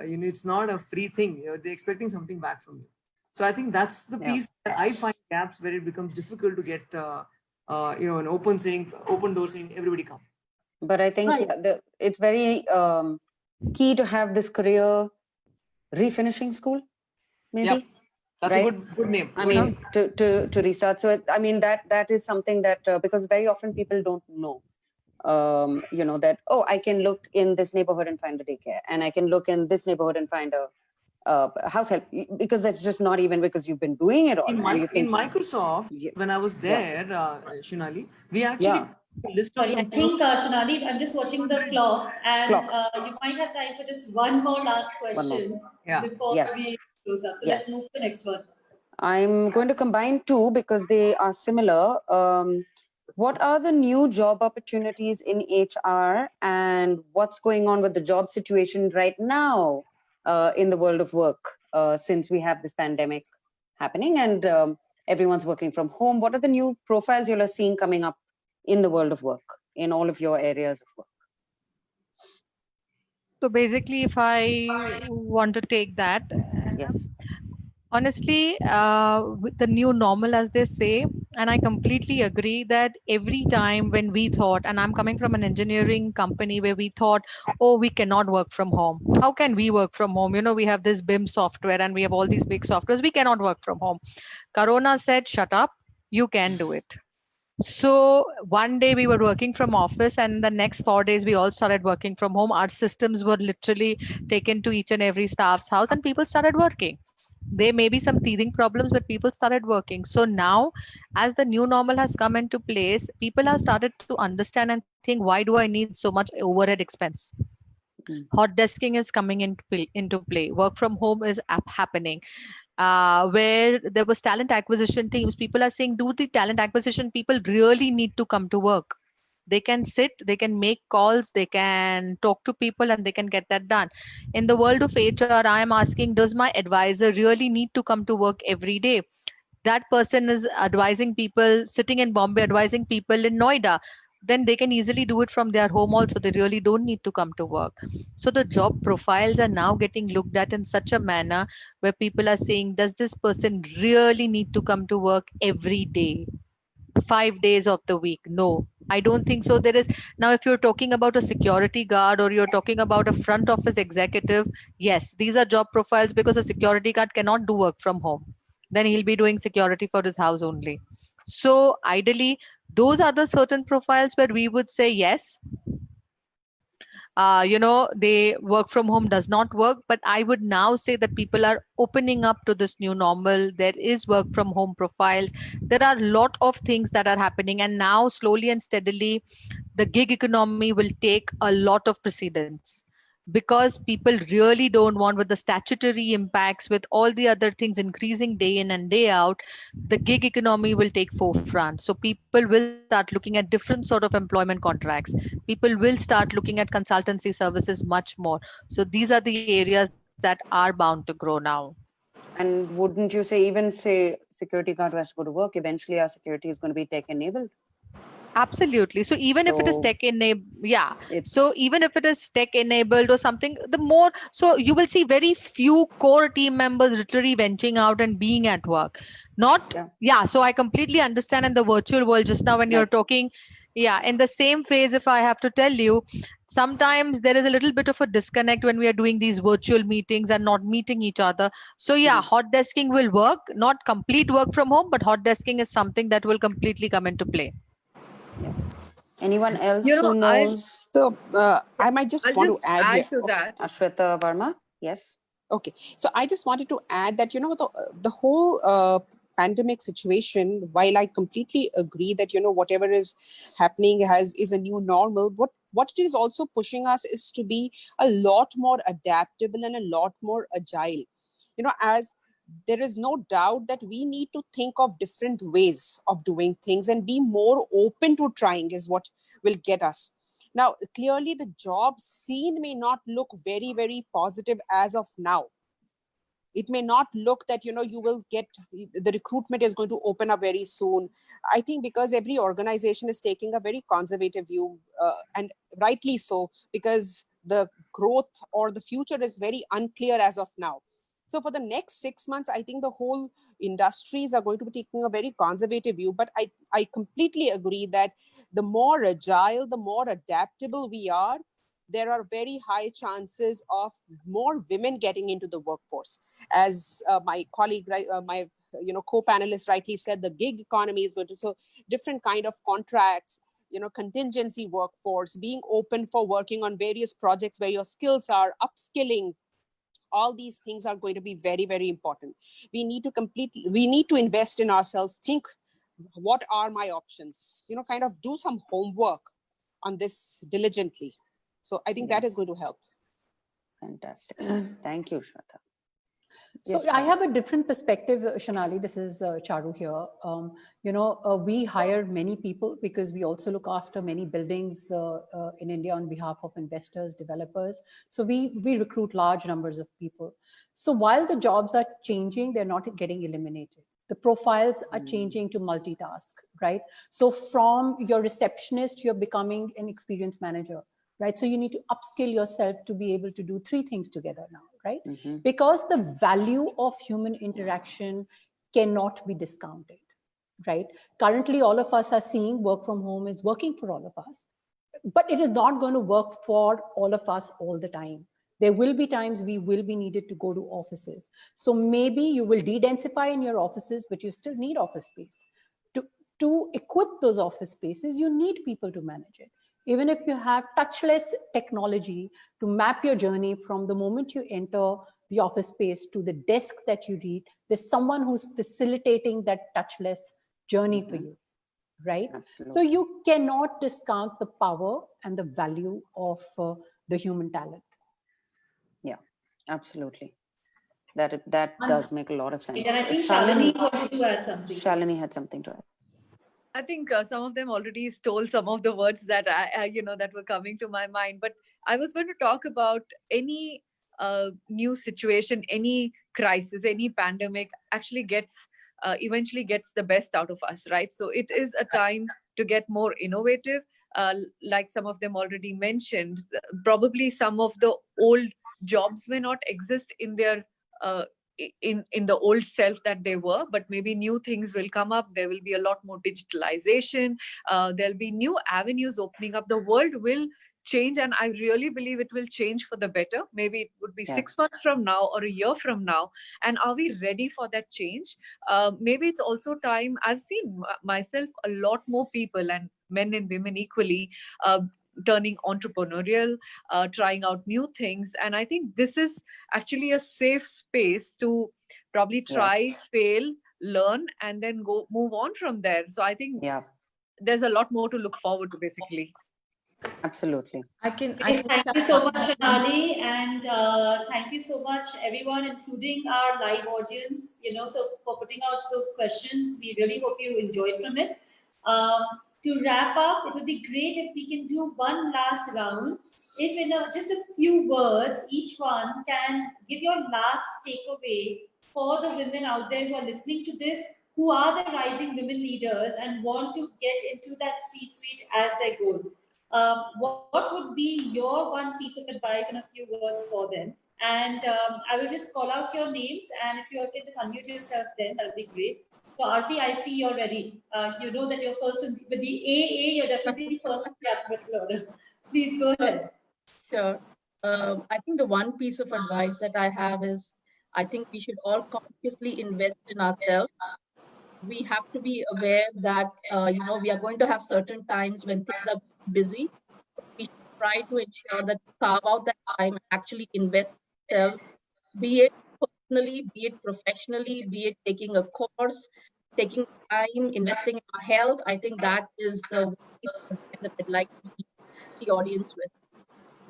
it's not a free thing. They're expecting something back from you. So I think that's the piece that I find gaps where it becomes difficult to get, an open door saying, everybody come. But I think it's very key to have this career refinishing school, maybe. Yeah. That's a good name. I mean, to restart. So, I mean, that is something that, because very often people don't know, that, I can look in this neighborhood and find a daycare, and I can look in this neighborhood and find a house help, because that's just not even because you've been doing it all. In Microsoft, when I was there, Shunali, we actually list of Sorry, I think, Shunali, I'm just watching the clock, and you might have time for just one more last question before we close up. So let's move to the next one. I'm going to combine 2 because they are similar. What are the new job opportunities in HR, and what's going on with the job situation right now in the world of work since we have this pandemic happening and everyone's working from home? What are the new profiles you're seeing coming up in the world of work, in all of your areas of work? So basically, if I want to take that, honestly, with the new normal, as they say, and I completely agree that every time when we thought, and I'm coming from an engineering company where we thought, we cannot work from home. How can we work from home? We have this BIM software and we have all these big softwares. We cannot work from home. Corona said, shut up, you can do it. So one day we were working from office, and the next 4 days we all started working from home. Our systems were literally taken to each and every staff's house and people started working. There may be some teething problems, but people started working. So now, as the new normal has come into place, people have started to understand and think, why do I need so much overhead expense? Hot desking is coming into play. Work from home is happening. Where there was talent acquisition teams, people are saying, do the talent acquisition people really need to come to work? They can sit, they can make calls, they can talk to people, and they can get that done. In the world of HR, I am asking, does my advisor really need to come to work every day? That person is advising people sitting in Bombay, advising people in Noida. Then they can easily do it from their home also. They really don't need to come to work. So the job profiles are now getting looked at in such a manner where people are saying, does this person really need to come to work every day, 5 days of the week? No, I don't think so. There is now, if you're talking about a security guard or you're talking about a front office executive, yes, these are job profiles, because a security guard cannot do work from home. Then he'll be doing security for his house only. So ideally, those are the certain profiles where we would say yes, they work from home does not work. But I would now say that people are opening up to this new normal. There is work from home profiles. There are a lot of things that are happening, and now slowly and steadily the gig economy will take a lot of precedence, because people really don't want, with the statutory impacts, with all the other things increasing day in and day out, the gig economy will take forefront. So people will start looking at different sort of employment contracts. People will start looking at consultancy services much more. So these are the areas that are bound to grow now. And wouldn't you say, even say security guard who has to go to work, eventually our security is going to be tech enabled. Absolutely. So even if it is So tech enabled, yeah. it's So even if it is tech enabled or something, the more, so you will see very few core team members literally venturing out and being at work. Not, Yeah. yeah. So I completely understand in the virtual world just now when you're Like- talking, yeah, in the same phase, if I have to tell you, sometimes there is a little bit of a disconnect when we are doing these virtual meetings and not meeting each other. So yeah, hot desking will work, not complete work from home, but hot desking is something that will completely come into play. anyone else You know, who knows? So I might just I'll want just to add here. to that. Ashweta Verma, yes. Okay, so I just wanted to add that, you know, the whole pandemic situation, while I completely agree that, you know, whatever is happening is a new normal, what it is also pushing us is to be a lot more adaptable and a lot more agile. You know, as there is no doubt that we need to think of different ways of doing things and be more open to trying is what will get us. Now, clearly the job scene may not look very, very positive as of now. It may not look that, you know, you will get, the recruitment is going to open up very soon. I think because every organization is taking a very conservative view, and rightly so, because the growth or the future is very unclear as of now. So for the next 6 months, I think the whole industries are going to be taking a very conservative view. But I completely agree that the more agile, the more adaptable we are, there are very high chances of more women getting into the workforce. As my colleague, my co-panelist rightly said, the gig economy is going to, so different kind of contracts, you know, contingency workforce, being open for working on various projects where your skills are upskilling. All these things are going to be very, very important. We need to invest in ourselves, think, what are my options? You know, kind of do some homework on this diligently. So I think that is going to help. Fantastic. Thank you, Shweta. So Yes, I Charu. have a different perspective, Shonali. This is Charu here. We hire many people because we also look after many buildings in India on behalf of investors, developers. So we recruit large numbers of people. So while the jobs are changing, they're not getting eliminated. The profiles are changing to multitask, right? So from your receptionist, you're becoming an experienced manager, right? So you need to upskill yourself to be able to do 3 things together now, right? Because the value of human interaction cannot be discounted, right? Currently, all of us are seeing work from home is working for all of us, but it is not going to work for all of us all the time. There will be times we will be needed to go to offices. So maybe you will de-densify in your offices, but you still need office space. To equip those office spaces, you need people to manage it. Even if you have touchless technology to map your journey from the moment you enter the office space to the desk that you read, there's someone who's facilitating that touchless journey for you, right? Absolutely. So you cannot discount the power and the value of the human talent. Yeah, absolutely. That does make a lot of sense. And I think Shalini wanted to add something. Shalini had something to add. I think some of them already stole some of the words that that were coming to my mind. But I was going to talk about any new situation, any crisis, any pandemic actually eventually gets the best out of us, right? So it is a time to get more innovative. Like some of them already mentioned, probably some of the old jobs may not exist in their in the old self that they were, but maybe new things will come up. There will be a lot more digitalization. There'll be new avenues opening up. The world will change, and I really believe it will change for the better. Maybe it would be 6 months from now or a year from now. And are we ready for that change? Maybe it's also time. I've seen myself a lot more people, and men and women equally, turning entrepreneurial, trying out new things. And I think this is actually a safe space to probably try, fail, learn, and then move on from there. So I think there's a lot more to look forward to, basically. Thank Absolutely. you so much, Shonali, and thank you so much, everyone, including our live audience. So for putting out those questions, we really hope you enjoyed from it. To wrap up, it would be great if we can do one last round. If in just a few words, each one can give your last takeaway for the women out there who are listening to this, who are the rising women leaders and want to get into that C-suite as their goal. What would be your one piece of advice in a few words for them? And I will just call out your names, and if you all can just unmute yourself then, that would be great. So Aarti, I see you're ready. You know that you're first with the AA, you're definitely first in the alphabetical order. Please go ahead. Sure. I think the one piece of advice that I have is, I think we should all consciously invest in ourselves. We have to be aware that, we are going to have certain times when things are busy. We should try to ensure that carve out that time and actually invest in ourselves, be it personally, be it professionally, be it taking a course, taking time, investing in our health. I think that is the one piece of advice that I'd like to leave the audience with.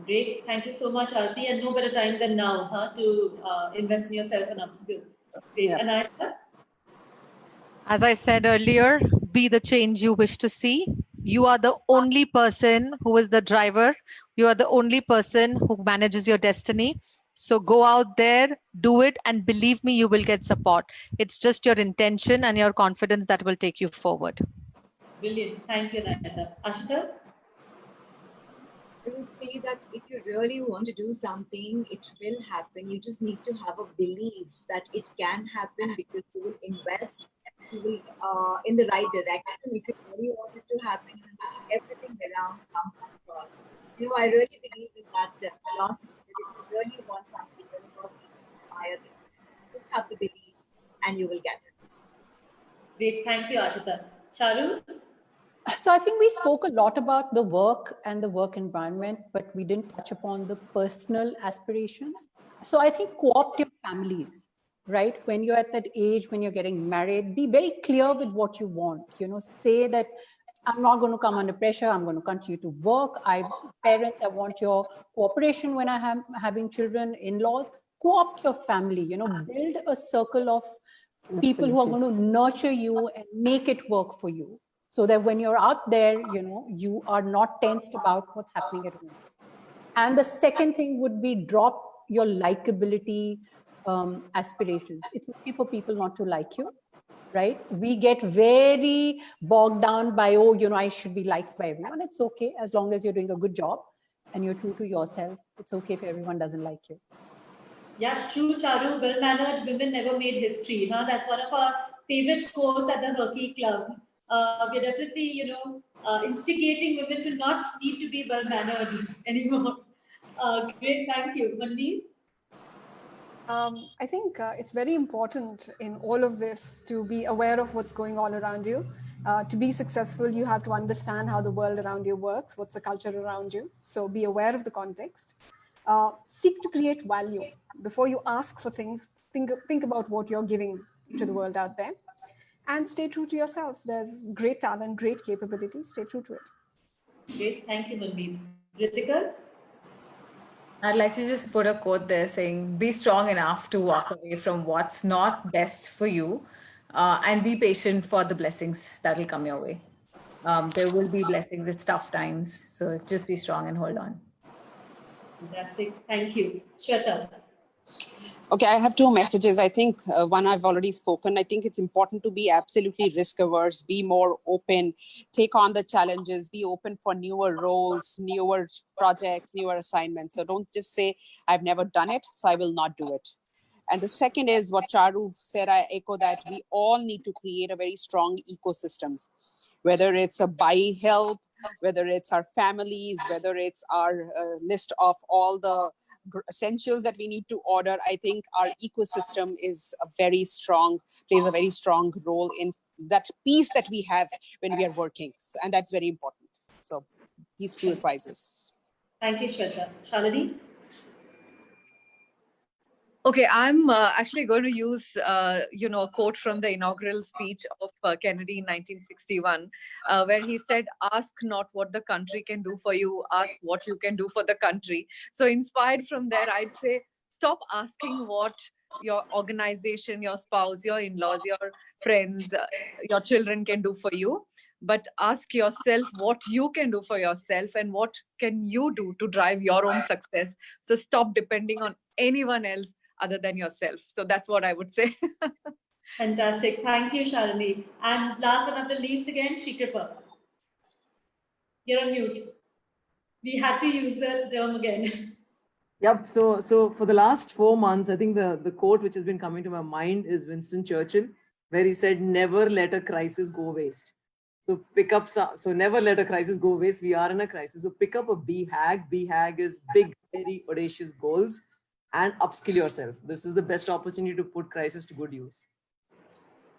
Great. Thank you so much, Aarti. And no better time than now to invest in yourself and upskill. Great. Yeah. Anahita? As I said earlier, be the change you wish to see. You are the only person who is the driver. You are the only person who manages your destiny. So go out there, do it, and believe me, you will get support. It's just your intention and your confidence that will take you forward. Brilliant. Thank you, Anahita. Ashita? I would say that if you really want to do something, it will happen. You just need to have a belief that it can happen because you will invest, you will in the right direction. If you really want it to happen, you will do everything around come across. I really believe in that philosophy. That if you really want something, then it was inspired. Just have the belief, and you will get it. Great. Thank you, Ashita. Charu? So I think we spoke a lot about the work and the work environment, but we didn't touch upon the personal aspirations. So I think co-opt your families, right? When you're at that age, when you're getting married, be very clear with what you want. Say that I'm not going to come under pressure. I'm going to continue to work. Parents, I want your cooperation when I am having children, in-laws. Co-opt your family, build a circle of people who are going to nurture you and make it work for you. So that when you're out there, you are not tensed about what's happening at home. And the second thing would be drop your likability aspirations. It's okay for people not to like you, right? We get very bogged down by, I should be liked by everyone. It's okay as long as you're doing a good job and you're true to yourself. It's okay if everyone doesn't like you. Yeah, true, Charu. Well-mannered women never made history. That's one of our favorite quotes at the Hockey Club. We're definitely, instigating women to not need to be well-mannered anymore. Great, thank you. Mandeep? I think it's very important in all of this to be aware of what's going on around you. To be successful, you have to understand how the world around you works, what's the culture around you. So be aware of the context. Seek to create value. Before you ask for things, think about what you're giving to the world out there. And stay true to yourself. There's great talent, great capability. Stay true to it. Great, thank you, Mandeep. Ritika? I'd like to just put a quote there saying, be strong enough to walk away from what's not best for you and be patient for the blessings that will come your way. There will be blessings, it's tough times. So just be strong and hold on. Fantastic, thank you. Shweta? Okay, I have two messages. I think one I've already spoken. I think it's important to be absolutely risk averse, be more open, take on the challenges, be open for newer roles, newer projects, newer assignments. So don't just say, I've never done it, so I will not do it. And the second is what Charu said, I echo that we all need to create a very strong ecosystems, whether it's a buy help, whether it's our families, whether it's our list of all the essentials that we need to order. I think our ecosystem is plays a very strong role in that piece that we have when we are working. So, and that's very important. So these two advices. Thank you, Shweta. Shalini? Okay, I'm actually going to use, a quote from the inaugural speech of Kennedy in 1961, where he said, ask not what the country can do for you, ask what you can do for the country. So inspired from there, I'd say, stop asking what your organization, your spouse, your in-laws, your friends, your children can do for you, but ask yourself what you can do for yourself and what can you do to drive your own success. So stop depending on anyone else other than yourself. So that's what I would say. Fantastic. Thank you, Shalini. And last but not the least again, Shri Kripa. You're on mute. We had to use the term again. Yep. So for the last 4 months, I think the quote which has been coming to my mind is Winston Churchill, where he said, "Never let a crisis go waste." So pick up some. So never let a crisis go waste. We are in a crisis. So pick up a BHAG. BHAG is big, very audacious goals, and upskill yourself. This is the best opportunity to put crisis to good use.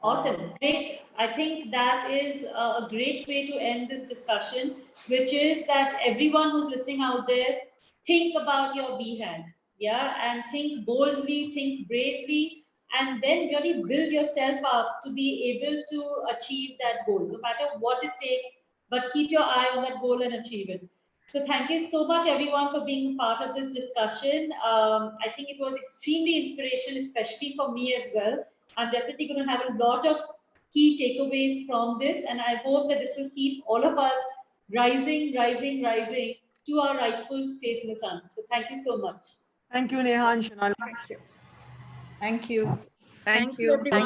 Awesome. Great. I think that is a great way to end this discussion, which is that everyone who's listening out there, think about your BHAG, yeah, and think boldly, think bravely, and then really build yourself up to be able to achieve that goal, no matter what it takes, but keep your eye on that goal and achieve it. So thank you so much, everyone, for being part of this discussion. I think it was extremely inspirational, especially for me as well. I'm definitely going to have a lot of key takeaways from this, and I hope that this will keep all of us rising to our rightful space in the sun. So thank you so much. Thank you, Neha and Shonali. Thank you. Thank you. everyone.